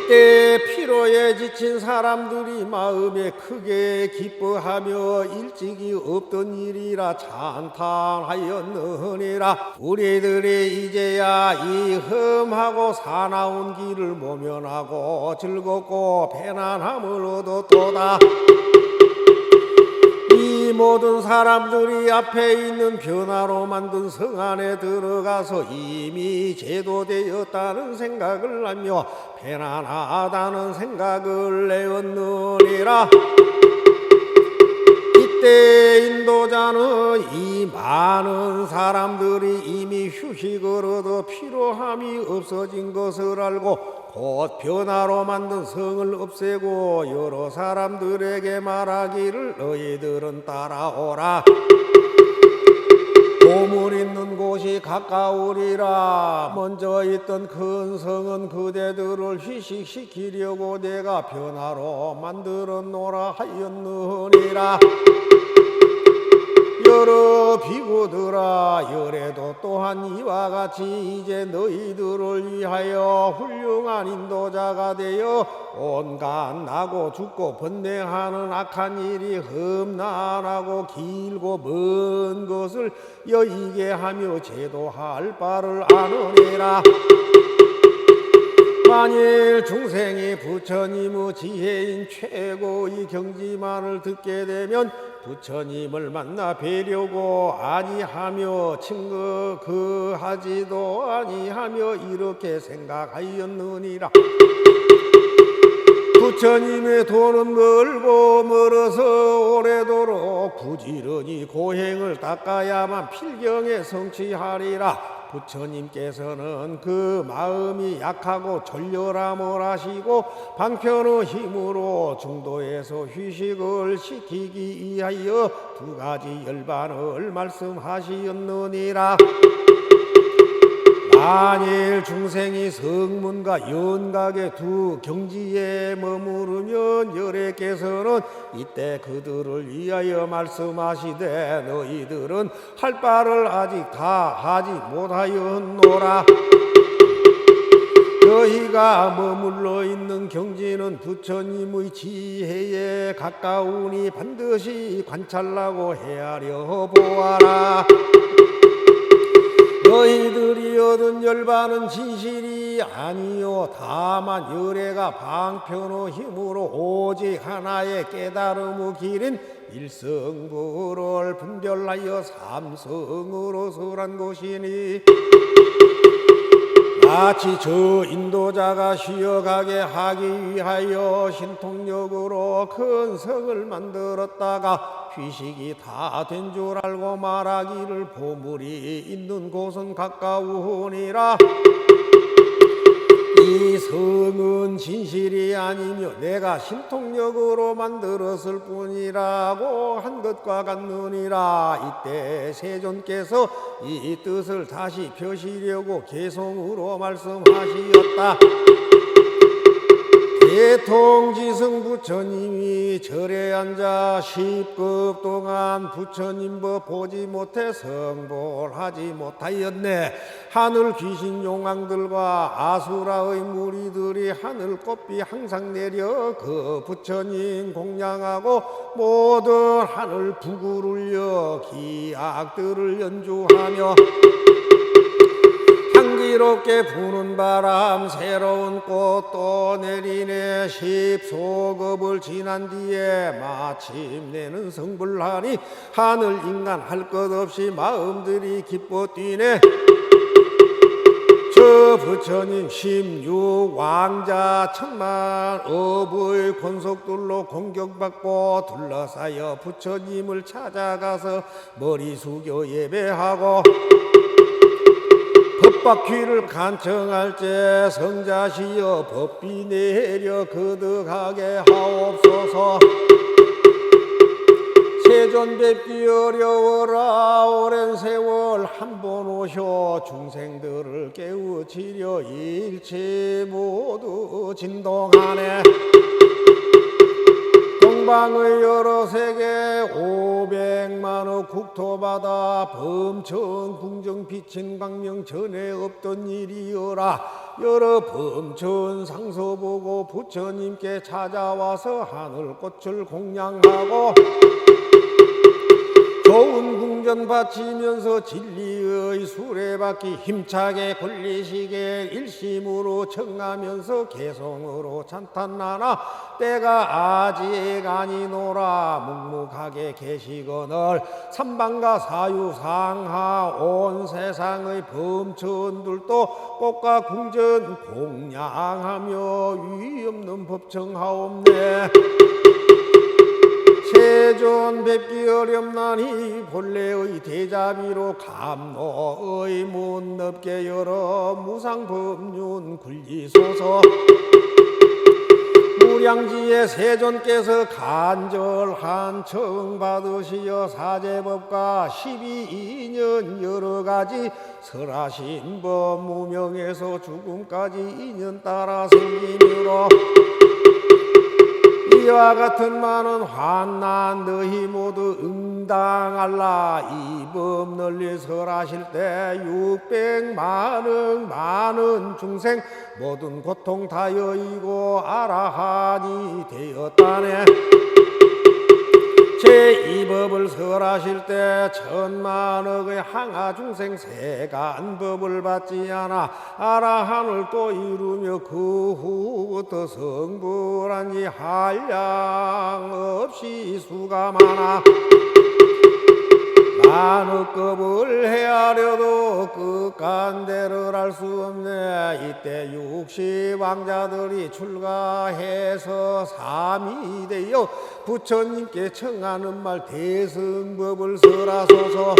이때 피로에 지친 사람들이 마음에 크게 기뻐하며 일찍이 없던 일이라 찬탄하였느니라. 우리들이 이제야 이 험하고 사나운 길을 모면하고 즐겁고 편안함을 얻었도다. 이 모든 사람들이 앞에 있는 변화로 만든 성 안에 들어가서 이미 제도되었다는 생각을 하며 편안하다는 생각을 내었느니라. 이때 인도자는 이 많은 사람들이 이미 휴식을 얻어 피로함이 없어진 것을 알고 곧 변화로 만든 성을 없애고 여러 사람들에게 말하기를 너희들은 따라오라. 보물 있는 곳이 가까우리라. 먼저 있던 큰 성은 그대들을 휴식시키려고 내가 변화로 만들었노라 하였느니라. 여러 비구들아, 열에도 또한 이와 같이 이제 너희들을 위하여 훌륭한 인도자가 되어 온갖 나고 죽고 번뇌하는 악한 일이 험난하고 길고 먼 것을 여의게 하며 제도할 바를 아느니라. 만일 중생이 부처님의 지혜인 최고의 경지만을 듣게 되면 부처님을 만나 뵈려고 아니하며 친구하지도 아니하며 이렇게 생각하였느니라. 부처님의 도는 멀고 멀어서 오래도록 부지런히 고행을 닦아야만 필경에 성취하리라. 부처님께서는 그 마음이 약하고 졸렬함을 아시고 방편의 힘으로 중도에서 휴식을 시키기 위하여 두 가지 열반을 말씀하시었느니라. 만일 중생이 성문과 연각의 두 경지에 머무르면 열애께서는 이때 그들을 위하여 말씀하시되 너희들은 할 바를 아직 다 하지 못하였노라. 너희가 머물러 있는 경지는 부처님의 지혜에 가까우니 반드시 관찰하고 헤아려 보아라. 너희들이 얻은 열반은 진실이 아니요 다만 열애가 방편의 힘으로 오직 하나의 깨달음의 길인 일성부를 분별하여 삼성으로 설한 것이니 마치 저 인도자가 쉬어가게 하기 위하여 신통력으로 큰 성을 만들었다가 휴식이 다 된 줄 알고 말하기를 보물이 있는 곳은 가까우니라. 이 성은 진실이 아니며 내가 신통력으로 만들었을 뿐이라고 한 것과 같느니라. 이때 세존께서 이 뜻을 다시 펴시려고 개송으로 말씀하시었다. 대통지승 부처님이 절에 앉아 10급 동안 부처님 법 보지 못해 성불하지 못하였네. 하늘 귀신 용왕들과 아수라의 무리들이 하늘 꽃비 항상 내려 그 부처님 공양하고 모든 하늘 북을 울려 기악들을 연주하며 향기롭게 부는 바람 새로운 꽃도 내리네. 10소급을 지난 뒤에 마침내는 성불하니 하늘 인간 할 것 없이 마음들이 기뻐 뛰네. 저 부처님 16왕자 천만 업의 권속들로 공격받고 둘러싸여 부처님을 찾아가서 머리 숙여 예배하고 법바퀴를 간청할 때 성자시여 법비 내려 거듭하게 하옵소서. 세존 뵙기 어려워라. 오랜 세월 한 번 오셔 중생들을 깨우치려 일체 모두 진동하네. 동방의 여러 세계 500만의 국토바다 범천 궁정 비친 광명 전에 없던 일이여라. 여러 범천 상서 보고 부처님께 찾아와서 하늘꽃을 공양하고 좋은 궁전 바치면서 진리의 수레바퀴 힘차게 굴리시게 일심으로 청하면서 개성으로 찬탄하나 때가 아직 아니노라 묵묵하게 계시거늘 삼방과 사유상하 온 세상의 범천들도 꽃과 궁전 공양하며 위없는 법청하옵네. 세존 뵙기 어렵나니 본래의 대자비로 감노의 문 넓게 열어 무상법륜 굴리소서. 무량지의 세존께서 간절한 청 받으시어 사제법과 12인연 여러가지 설하신 법 무명에서 죽음까지 인연 따라 생기므로 이와 같은 많은 환난 너희 모두 응당할라. 이 법 널리 설하실 때 600만억 많은 중생 모든 고통 다 여의고 아라한이 되었다네. 제2 법을 설하실 때 천만억의 항하 중생 세간법을 받지 않아 아라한을 또 이루며 그 후부터 성불한지 한량 없이 수가 많아 만억급을 헤아려도 끝간대를 알 수 없네. 이때 60왕자들이 출가해서 삼이 되어 부처님께 청하는 말 대승법을 설하소서.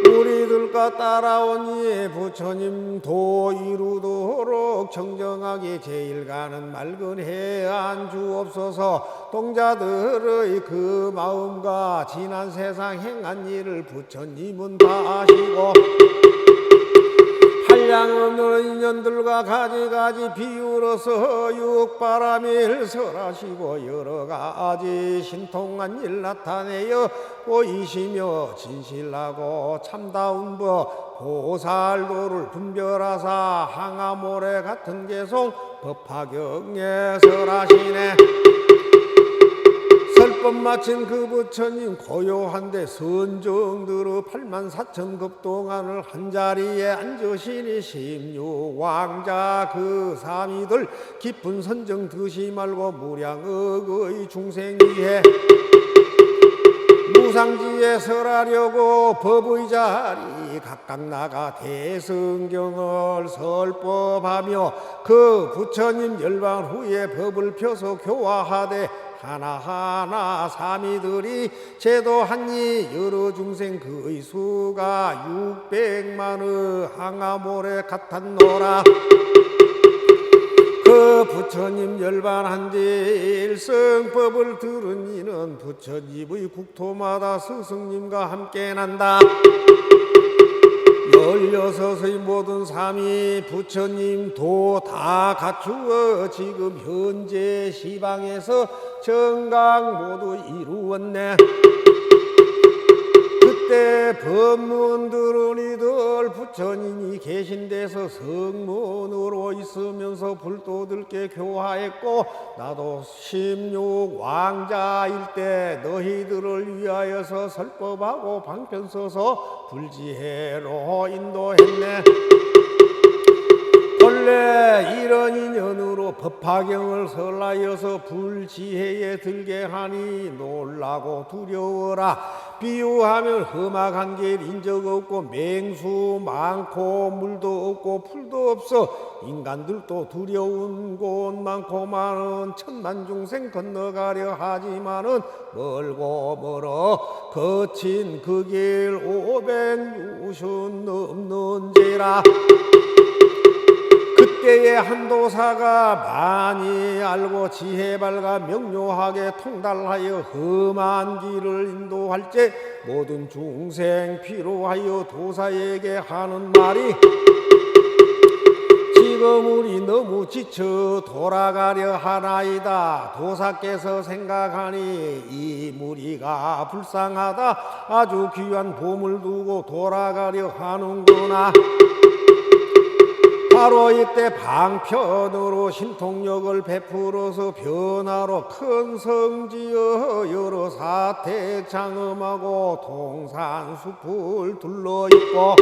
우리들과 따라오니 부처님 도 이루도록 정정하게 제일 가는 맑은 해안 주옵소서. 동자들의 그 마음과 지난 세상 행한 일을 부처님은 다 아시고 한량없는 인연들과 가지가지 비유로서 육바람일 설하시고 여러가지 신통한 일 나타내어 보이시며 진실하고 참다운 법 보살도를 분별하사 항아모래 같은 개송 법화경에 설하시네. 설법 마친 그 부처님 고요한데 선정들의 84,000급 동안을 한자리에 앉으시니 16왕자 그 사미들 깊은 선정 드시 말고 무량억의 중생위에 무상지에 설하려고 법의 자리 각각 나가 대성경을 설법하며 그 부처님 열반 후에 법을 펴서 교화하되 하나하나 사미들이 제도하니 여러 중생 그의 수가 600만의 항아모래 같았노라. 그 부처님 열반한 뒤 일성법을 들은 이는 부처님의 국토마다 스승님과 함께 난다. 16의 모든 삼위 부처님 도 다 갖추어 지금 현재 시방에서 정강 모두 이루었네. 그때 법문 들은 이들 부처님이 계신 데서 성문으로 있으면서 불도들께 교화했고 나도 16왕자일 때 너희들을 위하여서 설법하고 방편 써서 불지혜로 인도했네. 본래 이런 인연으로 법화경을 설하여서 불지혜에 들게 하니 놀라고 두려워라. 비유하면 험악한 길 인적 없고 맹수 많고 물도 없고 풀도 없어 인간들도 두려운 곳 많고 많은 천만 중생 건너가려 하지만은 멀고 멀어 거친 그 길 500유순 넘는지라. 그때의 한도사가 많이 알고 지혜 밝아 명료하게 통달하여 험한 길을 인도할 때 모든 중생 필요하여 도사에게 하는 말이 지금 우리 너무 지쳐 돌아가려 하나이다. 도사께서 생각하니 이 무리가 불쌍하다. 아주 귀한 보물 두고 돌아가려 하는구나. 바로 이때 방편으로 신통력을 베풀어서 변화로 큰 성지어 여러 사택 장엄하고 동산숲을 둘러있고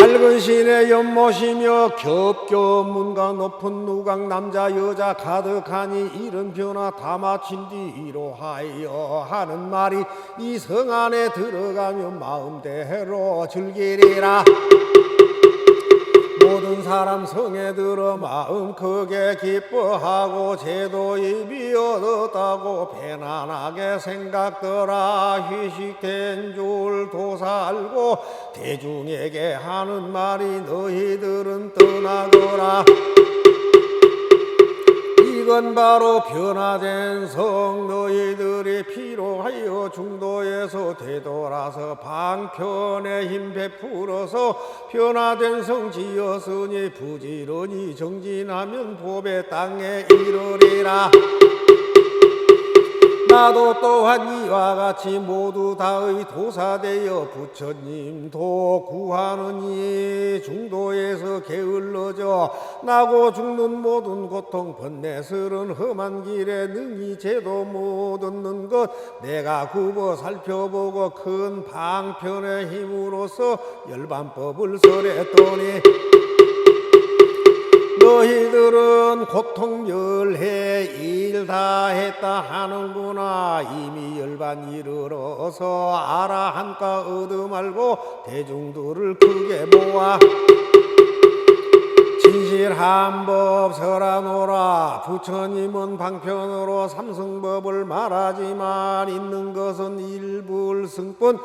맑은 시내 연못이며 겹겹 문과 높은 누각 남자 여자 가득하니 이런 변화 다 마친 뒤로 하여 하는 말이 이 성 안에 들어가면 마음대로 즐기리라. 모든 사람 성에 들어 마음 크게 기뻐하고 제도입이 얻었다고 편안하게 생각더라. 휴식된 줄 도살고 대중에게 하는 말이 너희들은 떠나거라. 이건 바로 변화된 성. 너희들이 필요하여 중도에서 되돌아서 방편에 힘 베풀어서 변화된 성 지었으니 부지런히 정진하면 복의 땅에 이르리라. 나도 또한 이와 같이 모두 다의 도사되어 부처님도 구하는 이 중도에서 게을러져 나고 죽는 모든 고통 번뇌스런 험한 길에 능히 제도 못 얻는 것 내가 굽어 살펴보고 큰 방편의 힘으로서 열반법을 설했더니 너희들은 고통 열해 일 다 했다 하는구나. 이미 열반 이르러서 알아 한가 얻어 말고 대중들을 크게 모아 진실한 법 설하노라. 부처님은 방편으로 삼승법을 말하지만 있는 것은 일불승뿐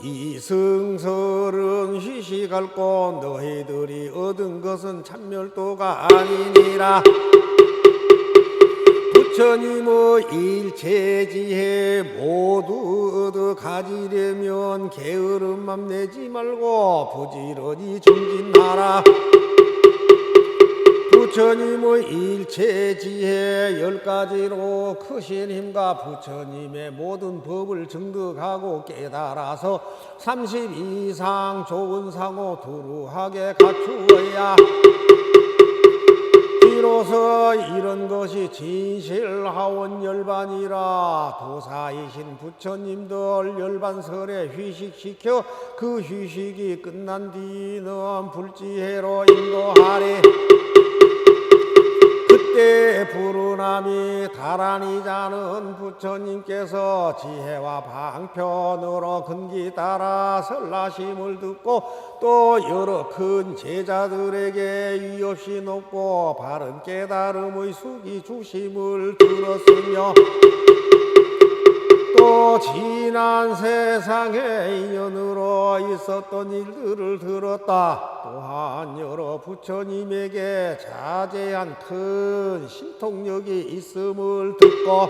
이승설은 휴식할 곳 너희들이 얻은 것은 참멸도가 아니니라. 부처님의 일체지혜 모두 얻어 가지려면 게으름만 내지 말고 부지런히 정진하라. 부처님의 일체지혜 10가지로 크신 힘과 부처님의 모든 법을 정득하고 깨달아서 30 이상 좋은 상호 두루하게 갖추어야 비로소 이런 것이 진실하원 열반이라. 도사이신 부처님들 열반설에 휴식시켜 그 휴식이 끝난 뒤는 불지해로 인도하리. 그때 불운함이 다란히 자는 부처님께서 지혜와 방편으로 근기 따라 설라심을 듣고 또 여러 큰 제자들에게 위없이 높고 바른 깨달음의 수기 주심을 들었으며 또 지난 세상의 인연으로 있었던 일들을 들었다. 또한 여러 부처님에게 자제한 큰 신통력이 있음을 듣고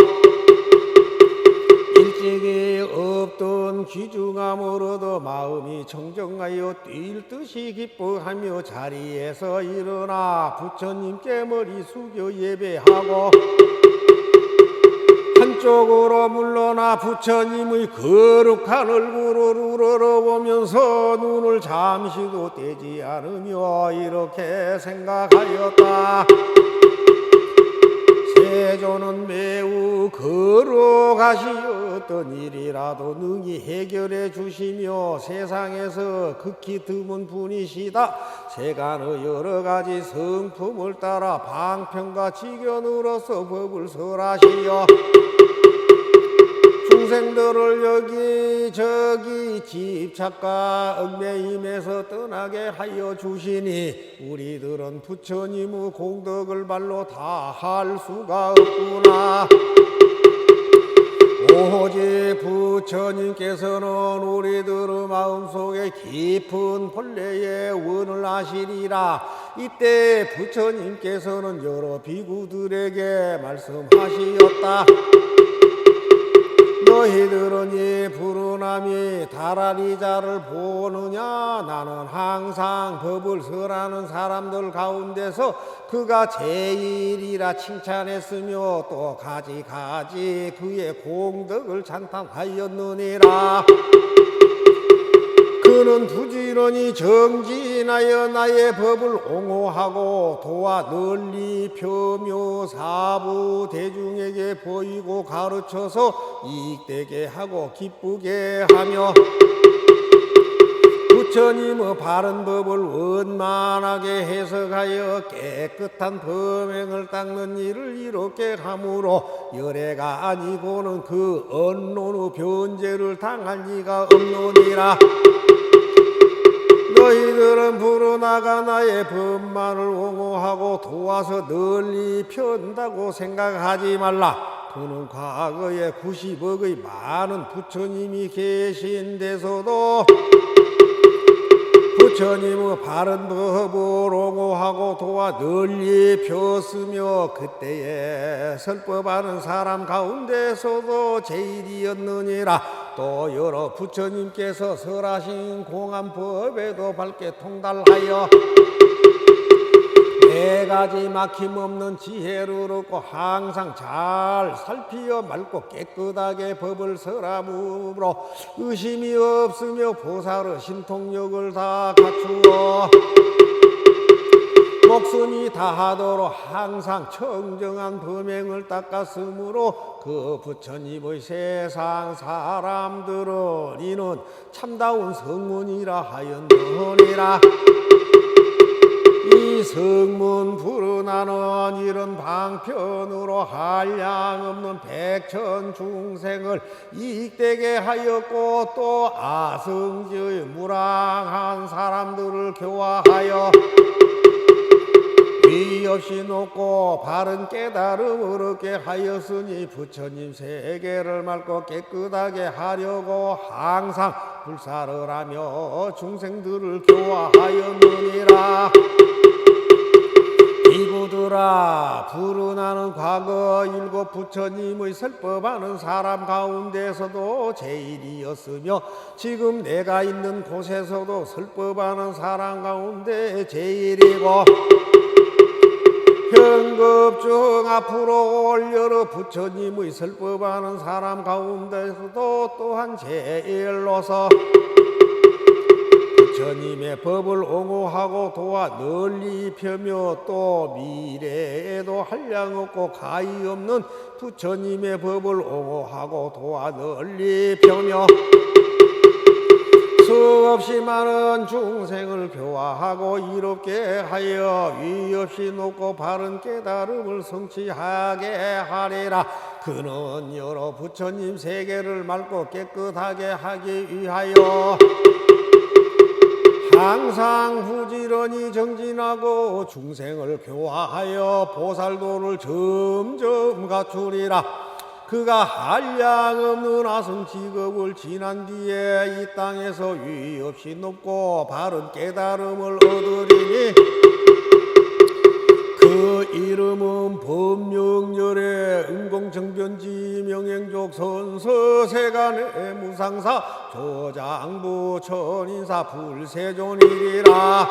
일찍이 없던 귀중함을 얻어 마음이 청정하여 뛸 듯이 기뻐하며 자리에서 일어나 부처님께 머리 숙여 예배하고 한쪽으로 물러나 부처님의 거룩한 얼굴을 우러러보면서 눈을 잠시도 떼지 않으며 이렇게 생각하였다. 세조는 매우 거룩하시었던 일이라도 능히 해결해 주시며 세상에서 극히 드문 분이시다. 세간의 여러 가지 성품을 따라 방편과 지견으로서 법을 설하시어 중생들을 여기저기 집착과 얽매임에서 떠나게 하여 주시니 우리들은 부처님의 공덕을 말로 다 할 수가 없구나. 오직 부처님께서는 우리들의 마음속에 깊은 본래의 원을 아시리라. 이때 부처님께서는 여러 비구들에게 말씀하시었다. 너희들은 이 불운함이 다라리 자를 보느냐? 나는 항상 법을 설하는 사람들 가운데서 그가 제일이라 칭찬했으며 또 가지가지 그의 공덕을 찬탄하였느니라. 그 그는 부지런히 정진하여 나의 법을 옹호하고 도와 널리 펴며 사부 대중에게 보이고 가르쳐서 이익되게 하고 기쁘게 하며 부처님의 바른 법을 원만하게 해석하여 깨끗한 범행을 닦는 일을 이롭게 하므로 열애가 아니고는 그 언론의 변제를 당할 리가 없느니라. 너희들은 불어나가 나의 법만을 옹호하고 도와서 널리 편다고 생각하지 말라. 그는 과거에 90억의 많은 부처님이 계신 데서도 부처님의 바른 법을 옹호하고 도와 널리 폈으며 그때에 설법하는 사람 가운데서도 제일이었느니라. 또 여러 부처님께서 설하신 공안법에도 밝게 통달하여 네 가지 막힘없는 지혜를 얻고 항상 잘 살피어 맑고 깨끗하게 법을 설함으로 의심이 없으며 보살의 신통력을 다 갖추어 목숨이 다하도록 항상 청정한 범행을 닦았으므로 그 부처님의 세상 사람들은 이는 참다운 성문이라 하였느니라. 이 성문 불어나는 이런 방편으로 한량없는 백천 중생을 이익되게 하였고 또 아성지의 무랑한 사람들을 교화하여 위 없이 높고 바른 깨달음을 얻게 하였으니 부처님 세계를 맑고 깨끗하게 하려고 항상 불사를 하며 중생들을 교화하였느니라. 이구들아, 불어나는 과거 일곱 부처님의 설법하는 사람 가운데서도 제일이었으며 지금 내가 있는 곳에서도 설법하는 사람 가운데 제일이고 현급중 앞으로 올 여러 부처님의 설법하는 사람 가운데서도 또한 제일로서 부처님의 법을 옹호하고 도와 널리 펴며 또 미래에도 한량없고 가히 없는 부처님의 법을 옹호하고 도와 널리 펴며 수없이 많은 중생을 교화하고 이롭게 하여 위 없이 높고 바른 깨달음을 성취하게 하리라. 그는 여러 부처님 세계를 맑고 깨끗하게 하기 위하여 항상 부지런히 정진하고 중생을 교화하여 보살도를 점점 갖추리라. 그가 한량없는 아성 직업을 지난 뒤에 이 땅에서 위 없이 높고 바른 깨달음을 얻으리니 그 이름은 법명열의 은공정변지 명행족 선서세간의 무상사 조장부 천인사 불세존이리라.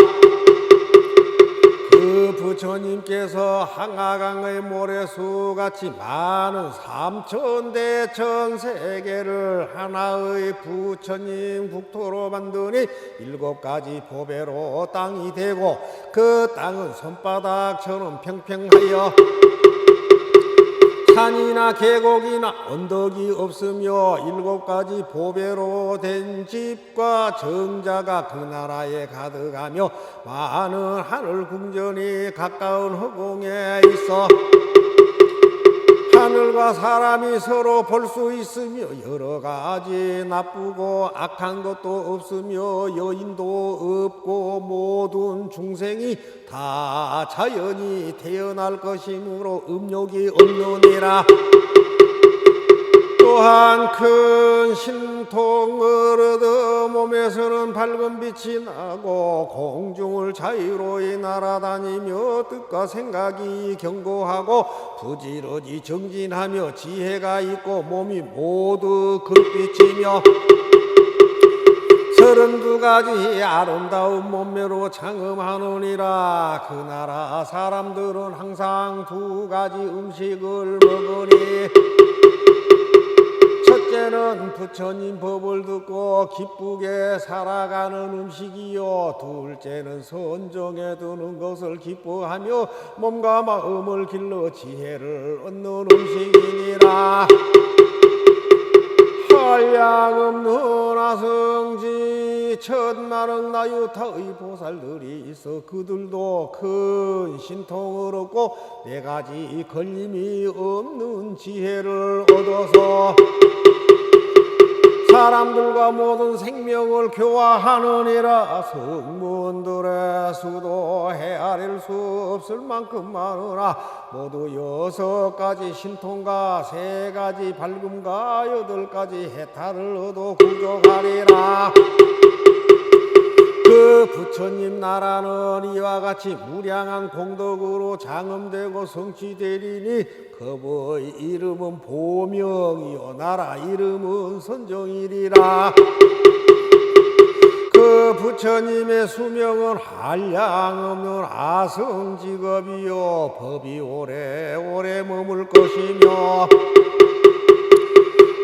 그 부처님께서 항아강의 모래수같이 많은 삼천대천 세계를 하나의 부처님 국토로 만드니 일곱 가지 보배로 땅이 되고 그 땅은 손바닥처럼 평평하여 산이나 계곡이나 언덕이 없으며 일곱 가지 보배로 된 집과 정자가 그 나라에 가득하며 많은 하늘 궁전이 가까운 허공에 있어 하늘과 사람이 서로 볼 수 있으며 여러 가지 나쁘고 악한 것도 없으며 여인도 없고 모든 중생이 다 자연히 태어날 것이므로 음욕이 없느니라. 또한 큰 신통을 얻어 몸에서는 밝은 빛이 나고 공중을 자유로이 날아다니며 뜻과 생각이 견고하고 부지런히 정진하며 지혜가 있고 몸이 모두 금빛이며 32가지 아름다운 몸매로 장엄하느니라. 그 나라 사람들은 항상 2가지 음식을 먹으니 첫째는 부처님 법을 듣고 기쁘게 살아가는 음식이요, 둘째는 선정해 두는 것을 기뻐하며 몸과 마음을 길러 지혜를 얻는 음식이니라. 한량없는 아성지 천만억 나유타의 보살들이 있어 그들도 큰 신통을 얻고 네 가지 걸림이 없는 지혜를 얻어서 사람들과 모든 생명을 교화하느니라. 성문들의 수도 헤아릴 수 없을 만큼 많으나 모두 6가지 신통과 3가지 밝음과 8가지 해탈을 얻어 구족하리라. 그 부처님 나라는 이와 같이 무량한 공덕으로 장엄되고 성취되리니 법의 이름은 보명이요 나라 이름은 선정이리라. 그 부처님의 수명은 한량없는 아성직업이요 법이 오래오래 머물 것이며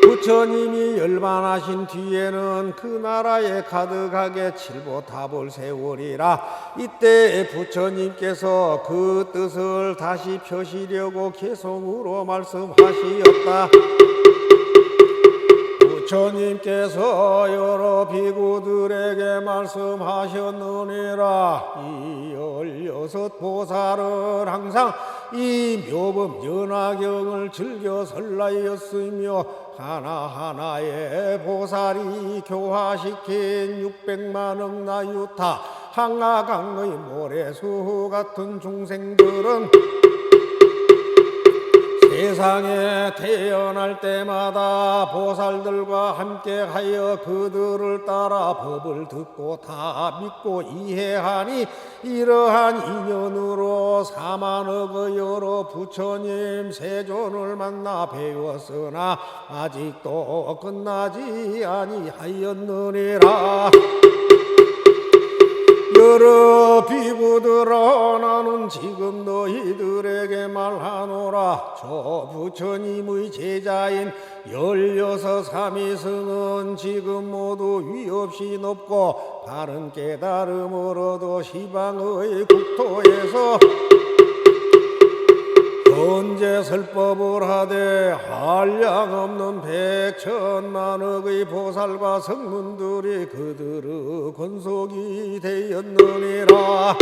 부처님이 열반하신 뒤에는 그 나라에 가득하게 칠보탑을 세우리라. 이때 부처님께서 그 뜻을 다시 펴시려고 개성으로 말씀하시었다. 부처님께서 여러 비구들에게 말씀하셨느니라. 이 16보살은 항상 이 묘법 연화경을 즐겨 설라였으며 하나하나의 보살이 교화시킨 600만억 나유타 항아강의 모래수 같은 중생들은 세상에 태어날 때마다 보살들과 함께하여 그들을 따라 법을 듣고 다 믿고 이해하니 이러한 인연으로 4만억의 여러 부처님 세존을 만나 배웠으나 아직도 끝나지 아니하였느니라. 여러 비구들아 나는 지금 너희들에게 말하노라. 저 부처님의 제자인 16삼위승은 지금 모두 위없이 높고 바른 깨달음을 얻어 시방의 국토에서 현재 설법을 하되 한량없는 100천만억의 보살과 성문들이 그들의 권속이 되었느니라.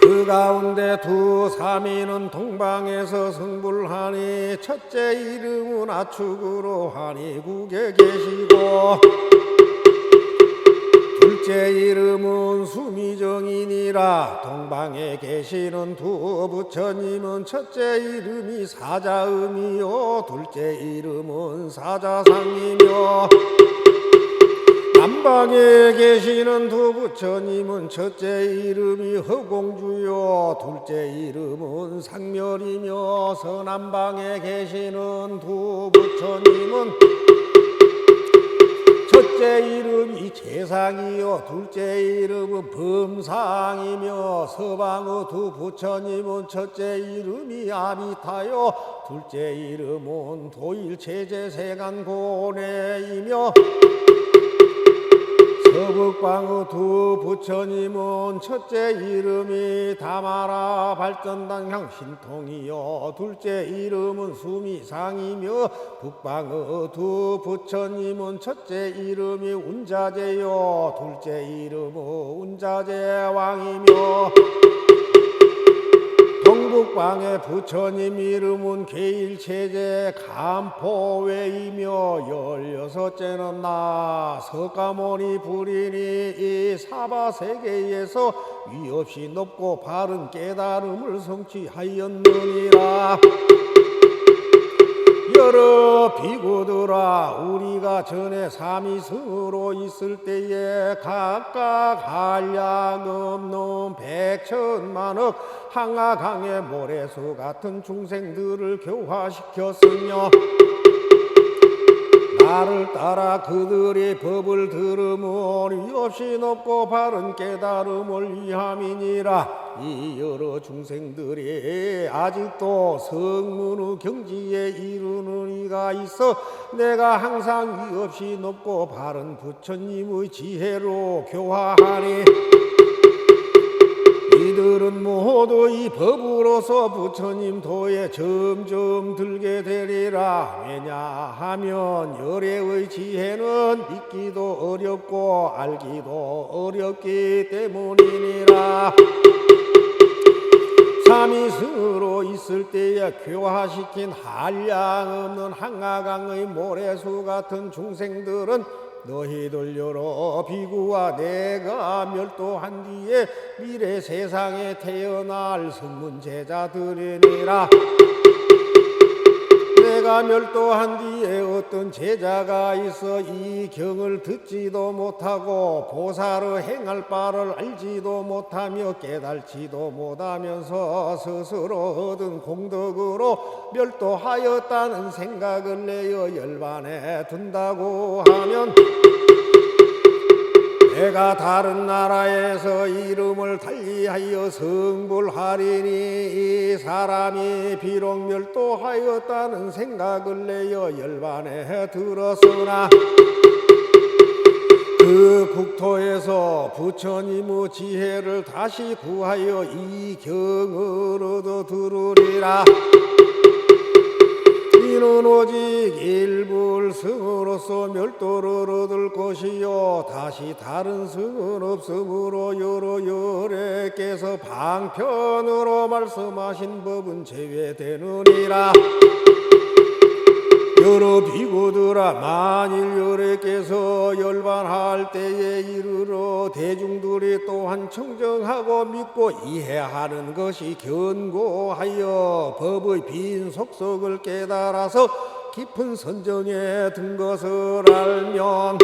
그 가운데 두 삼위는 동방에서 성불하니 첫째 이름은 아축으로 한이국에 계시고 둘째 이름은 수미정이니라. 동방에 계시는 두 부처님은 첫째 이름이 사자음이요 둘째 이름은 사자상이며 남방에 계시는 두 부처님은 첫째 이름이 허공주요 둘째 이름은 상멸이며 서남방에 계시는 두 부처님은 첫째 이름이 재상이요 둘째 이름은 범상이며 서방의 두 부처님은 첫째 이름이 아미타요 둘째 이름은 도일체제세간고뇌이며 서북방의 두 부처님은 첫째 이름이 다마라 발전당향 신통이요 둘째 이름은 수미상이며 북방의 두 부처님은 첫째 이름이 운자제요 둘째 이름은 운자제왕이며 동북방의 부처님 이름은 계일체제 감포외이며 16째는 나 석가모니 불이니 이 사바세계에서 위없이 높고 바른 깨달음을 성취하였느니라. 여러 비구들아 우리가 전에 삼위승으로 있을 때에 각각 한량없는 100천만억 항아강의 모래수 같은 중생들을 교화시켰으며 나를 따라 그들의 법을 들으면 없이 높고 바른 깨달음을 위함이니라. 이 여러 중생들이 아직도 성문의 경지에 이르는 이가 있어 내가 항상 위없이 높고 바른 부처님의 지혜로 교화하니 이들은 모두 이 법으로서 부처님 도에 점점 들게 되리라. 왜냐하면 열애의 지혜는 믿기도 어렵고 알기도 어렵기 때문이니라. 삼위승으로 있을 때에 교화시킨 한량없는 한가강의 모래수 같은 중생들은 너희들 여러 비구와 내가 멸도한 뒤에 미래 세상에 태어날 성문제자들이니라. 내가 멸도한 뒤에 어떤 제자가 있어 이 경을 듣지도 못하고 보살의 행할 바를 알지도 못하며 깨달지도 못하면서 스스로 얻은 공덕으로 멸도하였다는 생각을 내어 열반에 둔다고 하면 내가 다른 나라에서 이름을 달리하여 성불하리니 이 사람이 비록 멸도하였다는 생각을 내어 열반에 들었으나 그 국토에서 부처님의 지혜를 다시 구하여 이 경을 얻어 들으리라. 이는 오직 일불승으로서 멸도를 얻을 것이요 다시 다른 승은 없으므로 여러 열애께서 방편으로 말씀하신 법은 제외되느니라. 여러 비구들아, 만일 열애께서 열반할 때에 이르러 대중들이 또한 청정하고 믿고 이해하는 것이 견고하여 법의 빈 속속을 깨달아서 깊은 선정에 든 것을 알면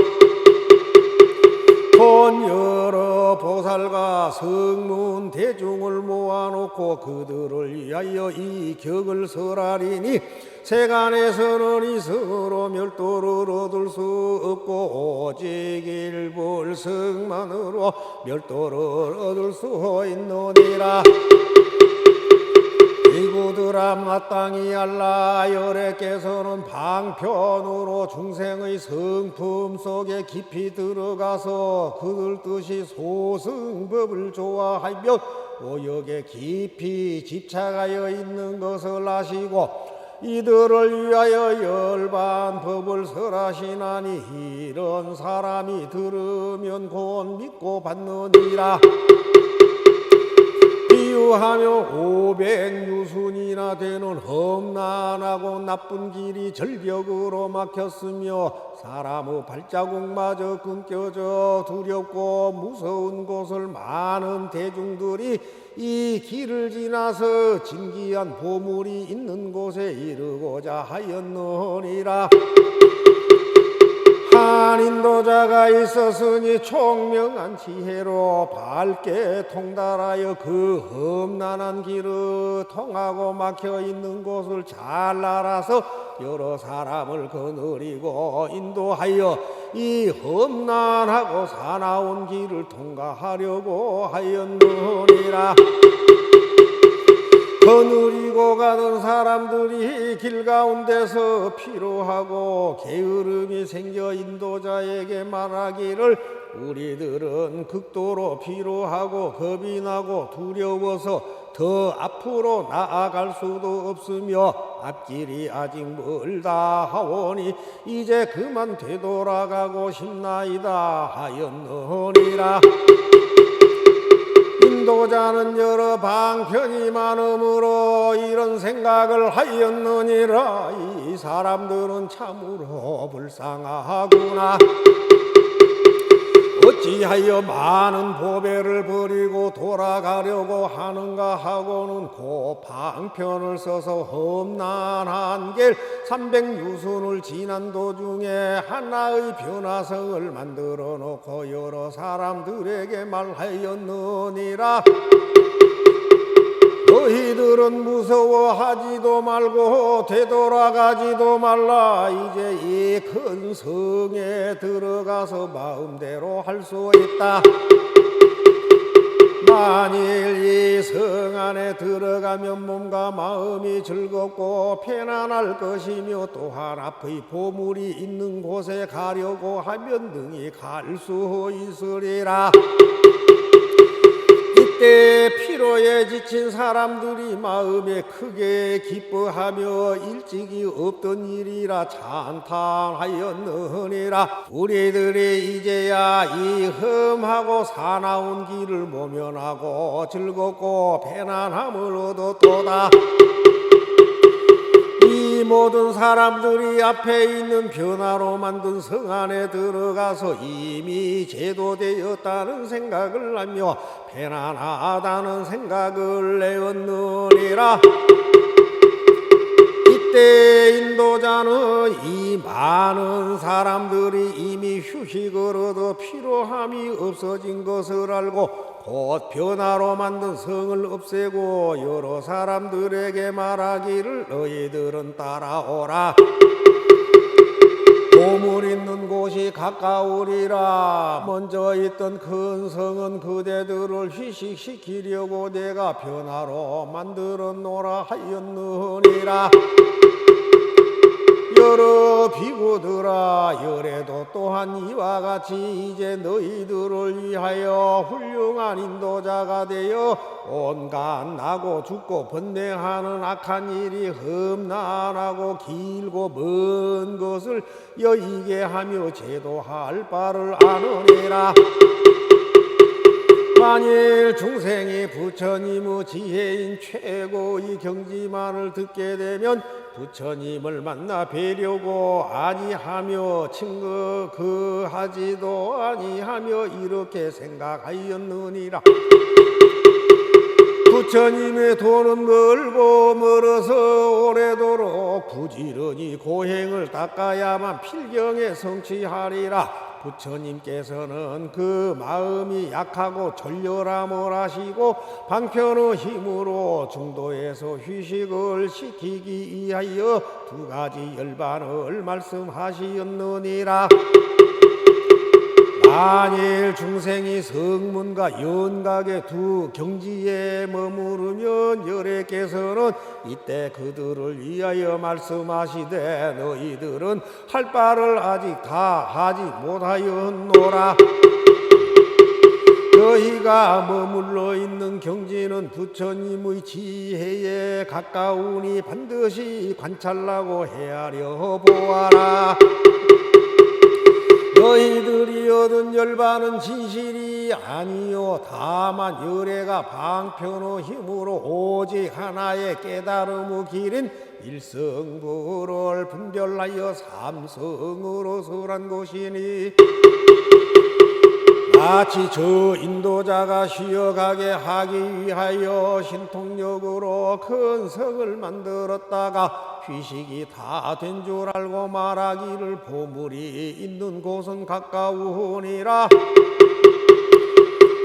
본 여러 보살과 성문 대중을 모아놓고 그들을 위하여 이 격을 설하리니 세간에서는 이 성으로 멸도를 얻을 수 없고 오직 일불승만으로 멸도를 얻을 수 있느니라. 비구들아, 마땅히 알라. 열애께서는 방편으로 중생의 성품 속에 깊이 들어가서 그들 뜻이 소승법을 좋아하며 오역에 깊이 집착하여 있는 것을 아시고 이들을 위하여 열반법을 설하시나니 이런 사람이 들으면 곧 믿고 받느니라. 비유하며 500유순이나 되는 험난하고 나쁜 길이 절벽으로 막혔으며 사람의 발자국마저 끊겨져 두렵고 무서운 곳을 많은 대중들이 이 길을 지나서 진귀한 보물이 있는 곳에 이르고자 하였느니라. 한 인도자가 있었으니 총명한 지혜로 밝게 통달하여 그 험난한 길을 통하고 막혀 있는 곳을 잘 알아서 여러 사람을 거느리고 인도하여 이 험난하고 사나운 길을 통과하려고 하였느니라. 거느리고 가던 사람들이 길 가운데서 피로하고 게으름이 생겨 인도자에게 말하기를 우리들은 극도로 피로하고 겁이 나고 두려워서 더 앞으로 나아갈 수도 없으며 앞길이 아직 멀다 하오니 이제 그만 되돌아가고 싶나이다 하였느니라. 인도자는 여러 방편이 많으므로 이런 생각을 하였느니라. 이 사람들은 참으로 불쌍하구나. 어찌하여 많은 보배를 버리고 돌아가려고 하는가 하고는 그 방편을 써서 험난한 길 300유순을 지난 도중에 하나의 변화성을 만들어 놓고 여러 사람들에게 말하였느니라. 너희들 너희들은 무서워하지도 말고 되돌아가지도 말라. 이제 이 큰 성에 들어가서 마음대로 할 수 있다. 만일 이 성 안에 들어가면 몸과 마음이 즐겁고 편안할 것이며, 또한 앞의 보물이 있는 곳에 가려고 하면 능히 갈 수 있으리라. 이때 피로에 지친 사람들이 마음에 크게 기뻐하며 일찍이 없던 일이라 찬탄하였느니라. 우리들이 이제야 이 험하고 사나운 길을 모면하고 즐겁고 편안함을 얻었도다. 이 모든 사람들이 앞에 있는 변화로 만든 성 안에 들어가서 이미 제도되었다는 생각을 하며 편안하다는 생각을 내었느니라. 이때 인도자는 이 많은 사람들이 이미 휴식을 얻어 피로함이 없어진 것을 알고 곧 변화로 만든 성을 없애고 여러 사람들에게 말하기를, 너희들은 따라오라. 보물 있는 곳이 가까우리라. 먼저 있던 큰 성은 그대들을 휴식시키려고 내가 변화로 만들어 놓으라 하였느니라. 여러 비구들아, 열에도 또한 이와 같이 이제 너희들을 위하여 훌륭한 인도자가 되어 온갖 나고 죽고 번뇌하는 악한 일이 험난하고 길고 먼 것을 여의게 하며 제도할 바를 아느니라. 만일 중생이 부처님의 지혜인 최고의 경지만을 듣게 되면 부처님을 만나 뵈려고 아니하며 친구하지도 아니하며 이렇게 생각하였느니라. 부처님의 도는 멀고 멀어서 오래도록 부지런히 고행을 닦아야만 필경에 성취하리라. 부처님께서는 그 마음이 약하고 졸렬함을 아시고 방편의 힘으로 중도에서 휴식을 시키기 위하여 두 가지 열반을 말씀하시었느니라. 만일 중생이 성문과 연각의 두 경지에 머무르면 열애께서는 이때 그들을 위하여 말씀하시되, 너희들은 할 바를 아직 다 하지 못하였노라. 너희가 머물러 있는 경지는 부처님의 지혜에 가까우니 반드시 관찰하고 헤아려 보아라. 너희들이 얻은 열반은 진실이 아니요 다만 열애가 방편의 힘으로 오직 하나의 깨달음의 길인 일성부를 분별하여 삼성으로 설한 것이니, 마치 저 인도자가 쉬어가게 하기 위하여 신통력으로 큰 성을 만들었다가 휴식이 다 된 줄 알고 말하기를, 보물이 있는 곳은 가까우니라.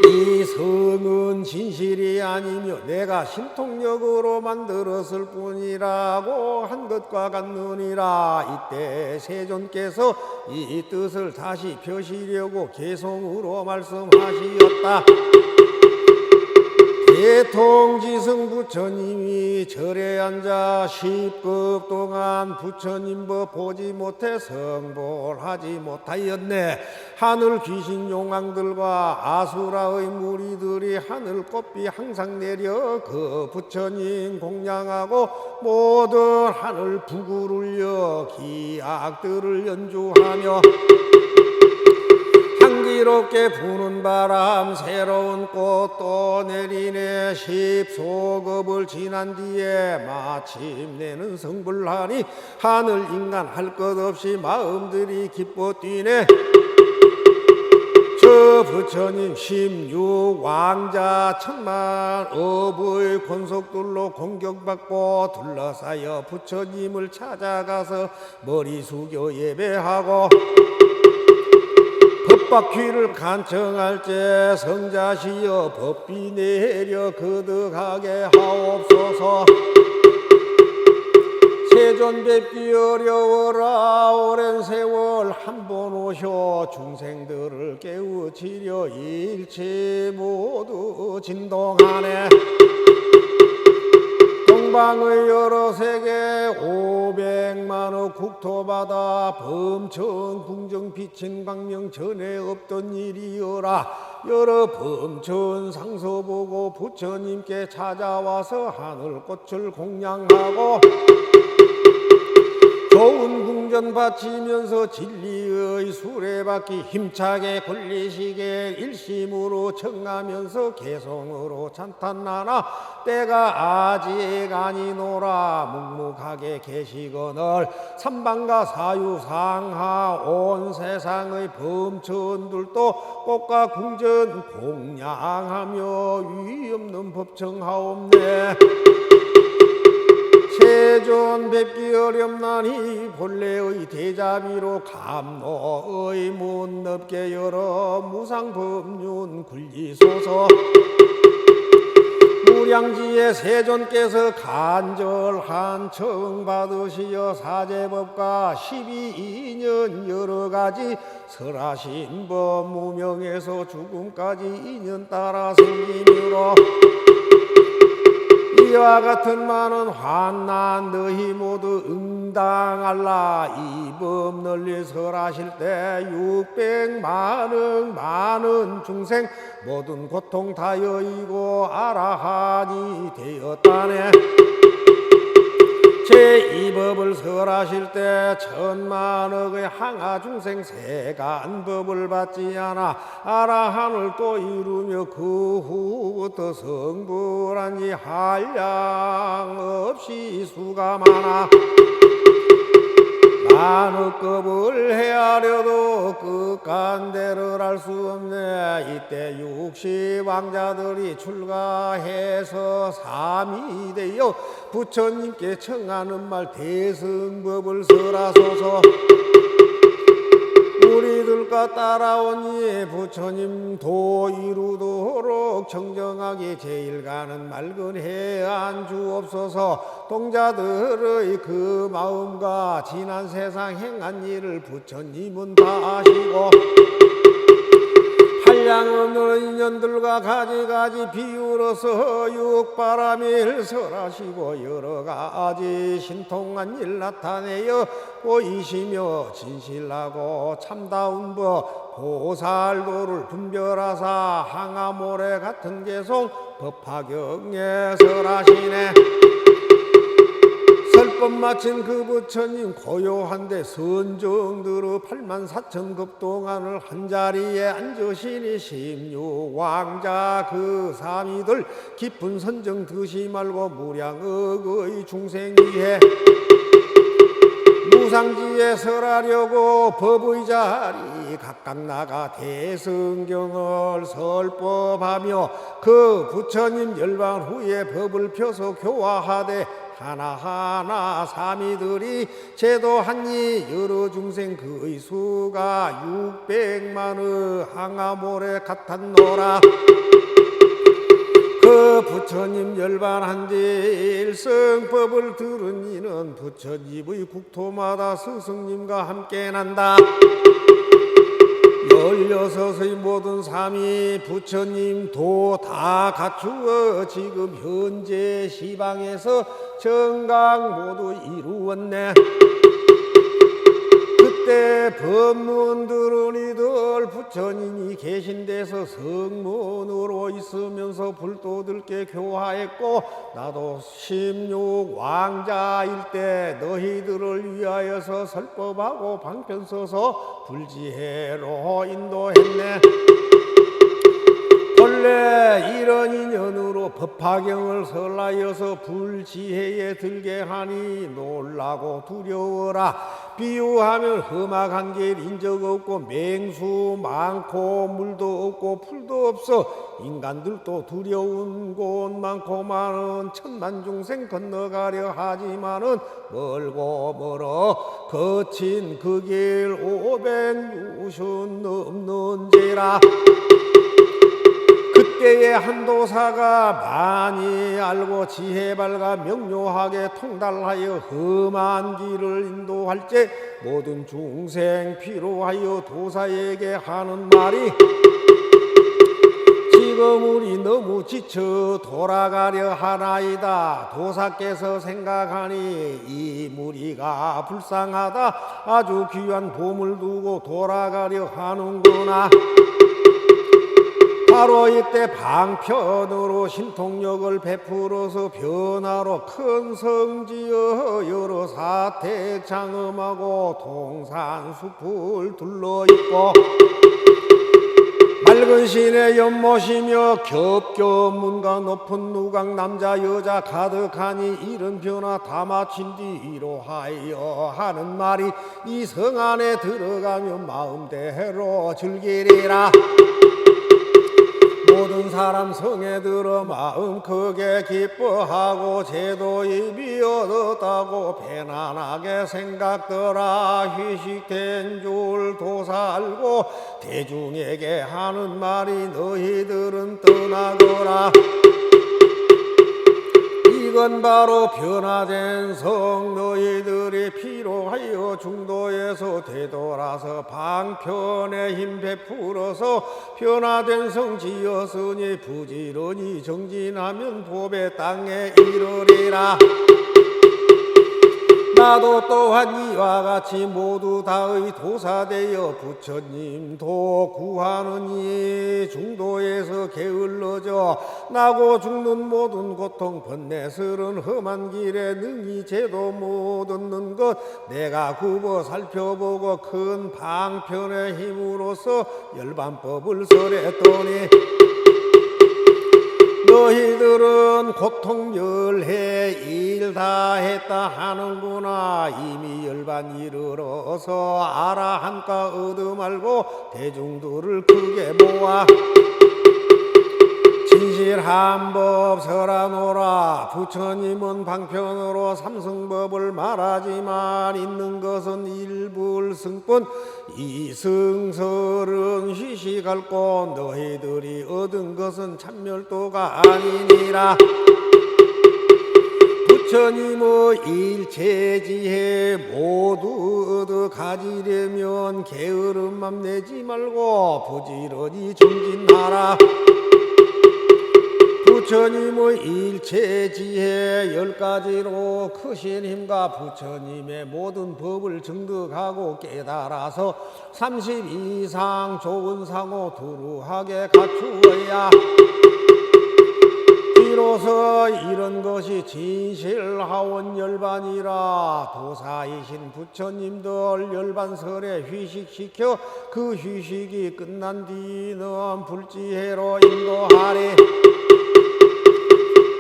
이 성은 진실이 아니며 내가 신통력으로 만들었을 뿐이라고 한 것과 같느니라. 이때 세존께서 이 뜻을 다시 펴시려고 개송으로 말씀하시었다. 대통지승 부처님이 절에 앉아 10급 동안 부처님 법 보지 못해 성불하지 못하였네. 하늘 귀신 용왕들과 아수라의 무리들이 하늘 꽃비 항상 내려 그 부처님 공양하고 모든 하늘 부구를 울려 기악들을 연주하며 향기롭게 부는 바람 새로운 꽃도 내리네. 10소급을 지난 뒤에 마침내는 성불하니 하늘 인간 할 것 없이 마음들이 기뻐 뛰네. 저 부처님 16왕자 천만 업의 권속들로 공격받고 둘러싸여 부처님을 찾아가서 머리 숙여 예배하고 윽박퀴를 간청할 때 성자시여 법비 내려 거듭하게 하옵소서. 세존 뵙기 어려워라 오랜 세월 한 번 오셔 중생들을 깨우치려 일체 모두 진동하네. 동방의 여러 세계 500만억 국토바다 범천 궁정 비친 광명 전에 없던 일이여라. 여러 범천 상서 보고 부처님께 찾아와서 하늘꽃을 공양하고 좋은 궁전 바치면서 진리의 수레바퀴 힘차게 굴리시게 일심으로 청하면서 개성으로 찬탄하나 때가 아직 아니노라. 묵묵하게 계시거늘 삼방과 사유상하 온 세상의 범천들도 꽃과 궁전 공양하며 위없는 법청하옵네. 세존 뵙기 어렵나니 본래의 대자비로 감노의 문 넓게 열어 무상법륜 굴리소서. 무량지에 세존께서 간절한 청 받으시어 사제법과 12인연 여러가지 설하신 법 무명에서 죽음까지 인연 따라 생기므로 이와 같은 많은 환난 너희 모두 응당할라. 이 법 널리 설하실 때 600만억 많은 중생 모든 고통 다 여의고 아라한이 되었다네. 제2 법을 설하실 때 1000만억의 항하 중생 세간법을 받지 않아 아라한을 또 이루며 그 후부터 성불한지 한량 없이 수가 많아. 만억급을 헤아려도 끝간대를 알 수 없네. 이때 60왕자들이 출가해서 삼이 되어 부처님께 청하는 말 대승법을 설하소서. 우리들과 따라오니 부처님 도 이루도록 정정하게 제일 가는 맑은 해안 주옵소서. 동자들의 그 마음과 지난 세상 행한 일을 부처님은 다 아시고 한량없는 인연들과 가지가지 비유로서 육바라밀 설하시고 여러가지 신통한 일 나타내어 보이시며 진실하고 참다운 법 보살도를 분별하사 항아모래 같은 개송 법화경에 설하시네. 설법 마친 그 부처님 고요한데 선정들의 84,000급 동안을 한자리에 앉으시니 16왕자 그 사미들 깊은 선정 드시 말고 무량억의 중생 위해 무상지에 설하려고 법의 자리 각각 나가 대성경을 설법하며 그 부처님 열반 후에 법을 펴서 교화하되 하나하나 사미들이 제도하니 여러 중생 그의 수가 600만의 항아모래 같았노라. 그 부처님 열반한 뒤 일성법을 들은 이는 부처님의 국토마다 스승님과 함께 난다. 16의 모든 삼위 부처님 도 다 갖추어 지금 현재 시방에서 정강 모두 이루었네. 그때 법문 들은 이들 부처님이 계신 데서 성문으로 있으면서 불도들께 교화했고 나도 16왕자일 때 너희들을 위하여서 설법하고 방편 써서 불지혜로 인도했네. 본래 이런 인연으로 법화경을 설하여서 불지혜에 들게 하니 놀라고 두려워라. 비유하면 험악한 길 인적 없고 맹수 많고 물도 없고 풀도 없어 인간들도 두려운 곳 많고 많은 천만 중생 건너가려 하지만은 멀고 멀어 거친 그 길 500유순 넘는지라. 그때의 한도사가 많이 알고 지혜 밝아 명료하게 통달하여 험한 길을 인도할 때 모든 중생 필요하여 도사에게 하는 말이 지금 우리 너무 지쳐 돌아가려 하나이다. 도사께서 생각하니 이 무리가 불쌍하다. 아주 귀한 보물 두고 돌아가려 하는구나. 바로 이때 방편으로 신통력을 베풀어서 변화로 큰 성지어 여러 사택 장엄하고 동산숲을 둘러있고 맑은 시내 연못이며 겹겹 문과 높은 누각 남자 여자 가득하니 이런 변화 다 마친 뒤로 하여 하는 말이 이 성 안에 들어가면 마음대로 즐기리라. 모든 사람 성에 들어 마음 크게 기뻐하고 제도의 비어졌다고 편안하게 생각더라. 휴식된 줄 도사 알고 대중에게 하는 말이 너희들은 떠나거라. 이건 바로 변화된 성. 너희들이 필요하여 중도에서 되돌아서 방편에 힘 베풀어서 변화된 성 지었으니 부지런히 정진하면 법의 땅에 이르리라. 나도 또한 이와 같이 모두 다의 도사되어 부처님도 구하느니 중도에서 게을러져 나고 죽는 모든 고통 번뇌스런 험한 길에 능히 제도 못 얻는 것 내가 굽어 살펴보고 큰 방편의 힘으로서 열반법을 설했더니 너희들은 고통 열해 일 다 했다 하는구나. 이미 열반 이르러서 알아 한가 얻어 말고 대중들을 크게 모아 진실한 법 설하노라. 부처님은 방편으로 삼승법을 말하지만 있는 것은 일불승뿐 이승설은 휴식할 곳 너희들이 얻은 것은 참멸도가 아니니라. 부처님의 일체지혜 모두 얻어 가지려면 게으름만 내지 말고 부지런히 정진하라. 부처님의 일체지혜 10가지로 크신 힘과 부처님의 모든 법을 증득하고 깨달아서 30 이상 좋은 상호 두루하게 갖추어야 비로소 이런 것이 진실하원 열반이라. 도사이신 부처님들 열반설에 휴식시켜 그 휴식이 끝난 뒤는 불지혜로 인도하리.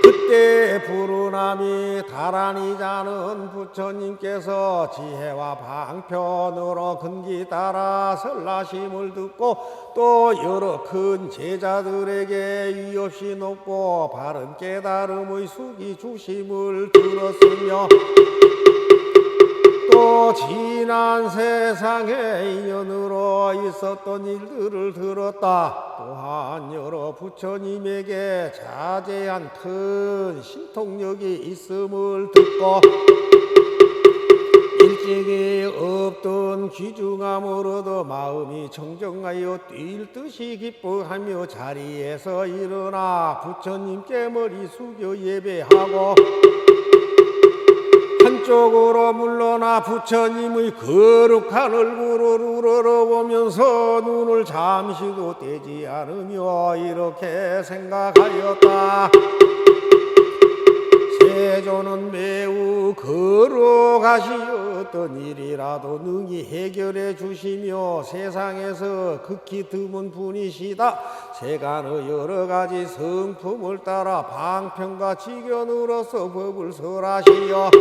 그때 불운함이 다란이자는 부처님께서 지혜와 방편으로 근기 따라 설하심을 듣고 또 여러 큰 제자들에게 위없이 높고 바른 깨달음의 숙이 주심을 들었으며 또 지난 세상에 인연으로 있었던 일들을 들었다. 또한 여러 부처님에게 자제한 큰 신통력이 있음을 듣고 일찍이 없던 귀중함을 얻어 마음이 청정하여 뛸 듯이 기뻐하며 자리에서 일어나 부처님께 머리 숙여 예배하고 한쪽으로 물러나 부처님의 거룩한 얼굴을 우러러보면서 눈을 잠시도 떼지 않으며 이렇게 생각하였다. 세조는 매우 거룩하시었던 일이라도 능히 해결해 주시며 세상에서 극히 드문 분이시다. 세간의 여러 가지 성품을 따라 방편과 지견으로서 법을 설하시어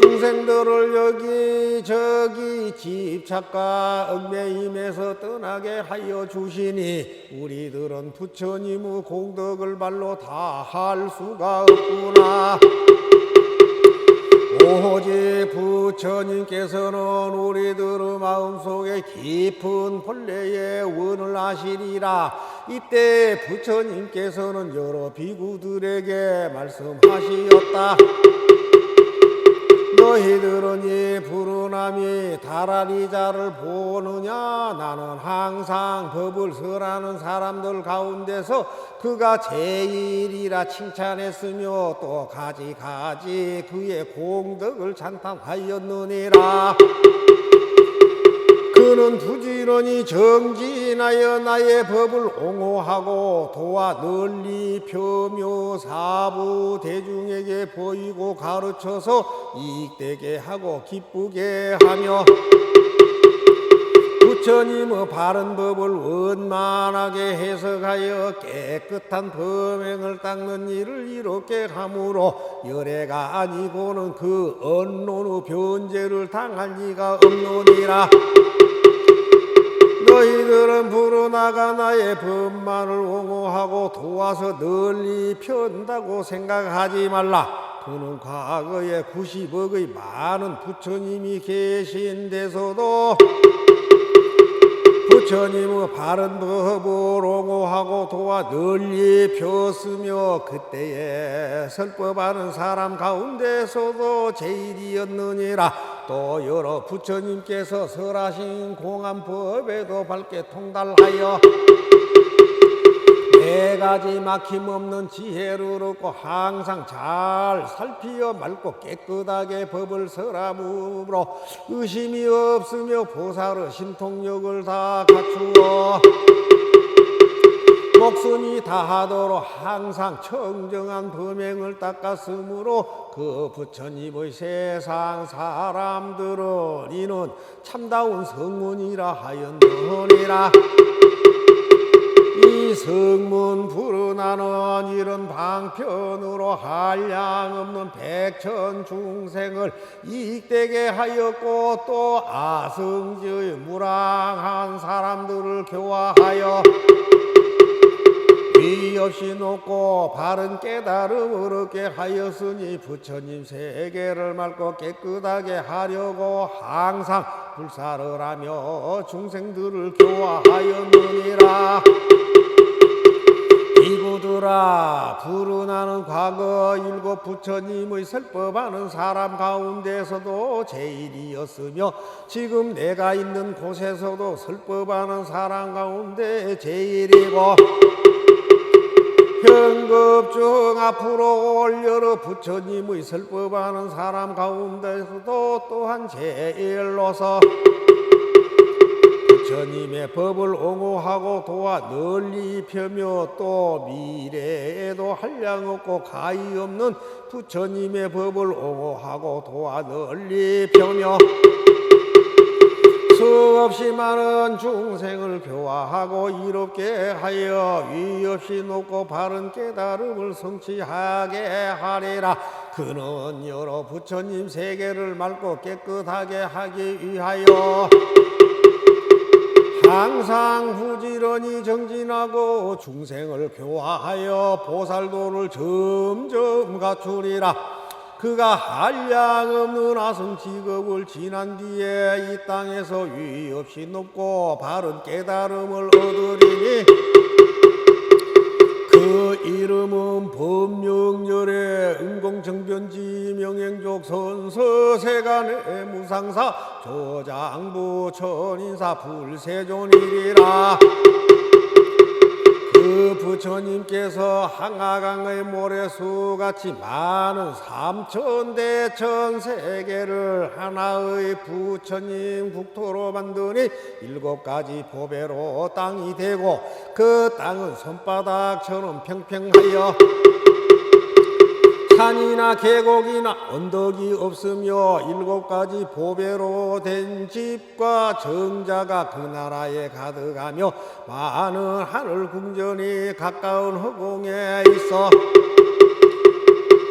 중생들을 여기저기 집착과 얽매임에서 떠나게 하여 주시니 우리들은 부처님의 공덕을 말로 다 할 수가 없구나. 오직 부처님께서는 우리들의 마음속에 깊은 본래의 원을 아시리라. 이때 부처님께서는 여러 비구들에게 말씀하시었다. 너희들은 이 푸르나미 다라리자를 보느냐? 나는 항상 법을 설하는 사람들 가운데서 그가 제일이라 칭찬했으며 또 가지가지 그의 공덕을 찬탄하였느니라. 그는 부지런히 정진하여 나의 법을 옹호하고 도와 널리 펴며 사부 대중에게 보이고 가르쳐서 이익되게 하고 기쁘게 하며 부처님의 바른 법을 원만하게 해석하여 깨끗한 범행을 닦는 일을 이롭게 하므로 열애가 아니고는 그 언론의 변제를 당할 리가 없느니라. 너희들은 부르나가 나의 법만을 옹호하고 도와서 널리 편다고 생각하지 말라. 그는 과거에 90억의 많은 부처님이 계신 데서도 부처님의 바른 법을 옹호하고 도와 널리 폈으며 그때에 설법하는 사람 가운데서도 제일이었느니라. 또 여러 부처님께서 설하신 공안법에도 밝게 통달하여 네 가지 막힘없는 지혜를 얻고 항상 잘 살피어 맑고 깨끗하게 법을 설함으로 의심이 없으며 보살의 신통력을 다 갖추어 목숨이 다하도록 항상 청정한 범행을 닦았으므로 그 부처님의 세상 사람들은 이는 참다운 성문이라 하였느니라. 이 성문 푸르나는 이런 방편으로 한량없는 백천 중생을 이익되게 하였고 또 아성지의 무랑한 사람들을 교화하여 위 없이 높고 바른 깨달음을 얻게 하였으니 부처님 세계를 맑고 깨끗하게 하려고 항상 불사를 하며 중생들을 교화하였느니라. 이구들아, 푸르나는 과거 일곱 부처님의 설법하는 사람 가운데서도 제일이었으며 지금 내가 있는 곳에서도 설법하는 사람 가운데 제일이고 현급중 앞으로 올 여러 부처님의 설법하는 사람 가운데서도 또한 제일로서 부처님의 법을 옹호하고 도와 널리 펴며 또 미래에도 한량없고 가히 없는 부처님의 법을 옹호하고 도와 널리 펴며 수없이 많은 중생을 교화하고 이롭게 하여 위 없이 높고 바른 깨달음을 성취하게 하리라. 그는 여러 부처님 세계를 맑고 깨끗하게 하기 위하여 항상 부지런히 정진하고 중생을 교화하여 보살도를 점점 갖추리라. 그가 한량없는 아성직업을 지난 뒤에 이 땅에서 위 없이 높고 바른 깨달음을 얻으리니 그 이름은 법명열의 은공정변지 명행족 선서세간의 무상사 조장부 천인사 불세존이리라. 그 부처님께서 항아강의 모래수같이 많은 삼천대천 세계를 하나의 부처님 국토로 만드니 7가지 보배로 땅이 되고 그 땅은 손바닥처럼 평평하여 산이나 계곡이나 언덕이 없으며 7가지 보배로 된 집과 정자가 그 나라에 가득하며 많은 하늘 궁전이 가까운 허공에 있어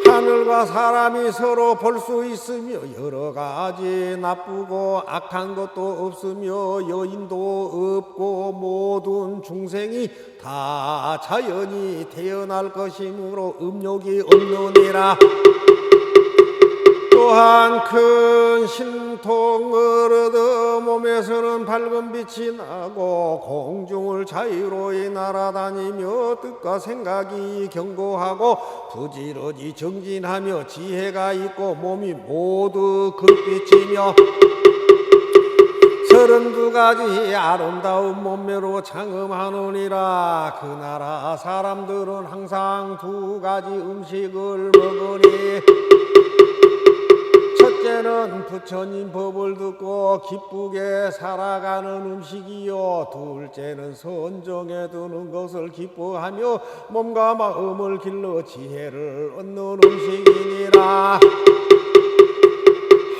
하늘과 사람이 서로 볼 수 있으며 여러 가지 나쁘고 악한 것도 없으며 여인도 없고 모든 중생이 다 자연히 태어날 것이므로 음욕이 없느니라. 또한 큰 신통을 얻어 몸에서는 밝은 빛이 나고 공중을 자유로이 날아다니며 뜻과 생각이 견고하고 부지런히 정진하며 지혜가 있고 몸이 모두 금빛이며 32가지 아름다운 몸매로 장엄하느니라. 그 나라 사람들은 항상 2가지 음식을 먹으니 첫째는 부처님 법을 듣고 기쁘게 살아가는 음식이요, 둘째는 선정에 드는 것을 기뻐하며 몸과 마음을 길러 지혜를 얻는 음식이니라.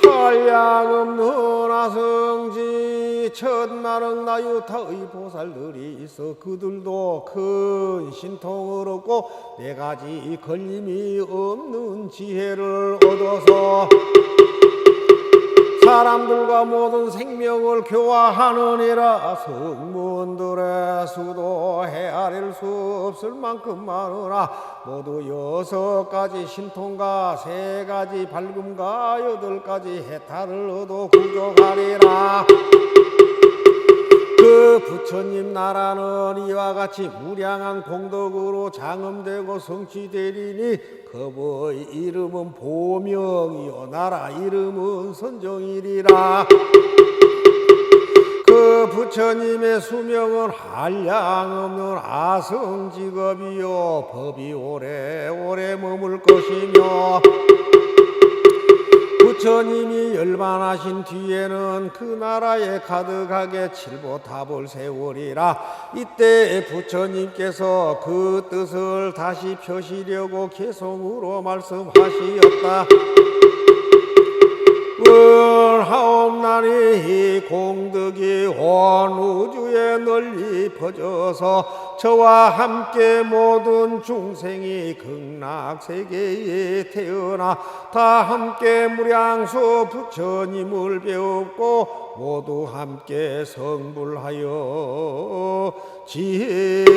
한량없는 아성지 천만억 나유타의 보살들이 있어 그들도 큰 신통을 얻고 4가지 걸림이 없는 지혜를 얻어서 사람들과 모든 생명을 교화하느니라. 성문들의 수도 헤아릴 수 없을 만큼 많으나 모두 6가지 신통과 3가지 밝음과 8가지 해탈을 얻어 구족하리라. 그 부처님 나라는 이와 같이 무량한 공덕으로 장엄되고 성취되리니 그의 이름은 보명이요 나라 이름은 선정이리라. 그 부처님의 수명은 한량없는 아성직업이요 법이 오래오래 머물 것이며 부처님이 열반하신 뒤에는 그 나라에 가득하게 칠보탑을 세우리라. 이때 부처님께서 그 뜻을 다시 펴시려고 개성으로 말씀하시었다. 원하옵나니 이 공덕이 온 우주에 널리 퍼져서 저와 함께 모든 중생이 극락세계에 태어나 다 함께 무량수 부처님을 배웠고 모두 함께 성불하여 지혜다.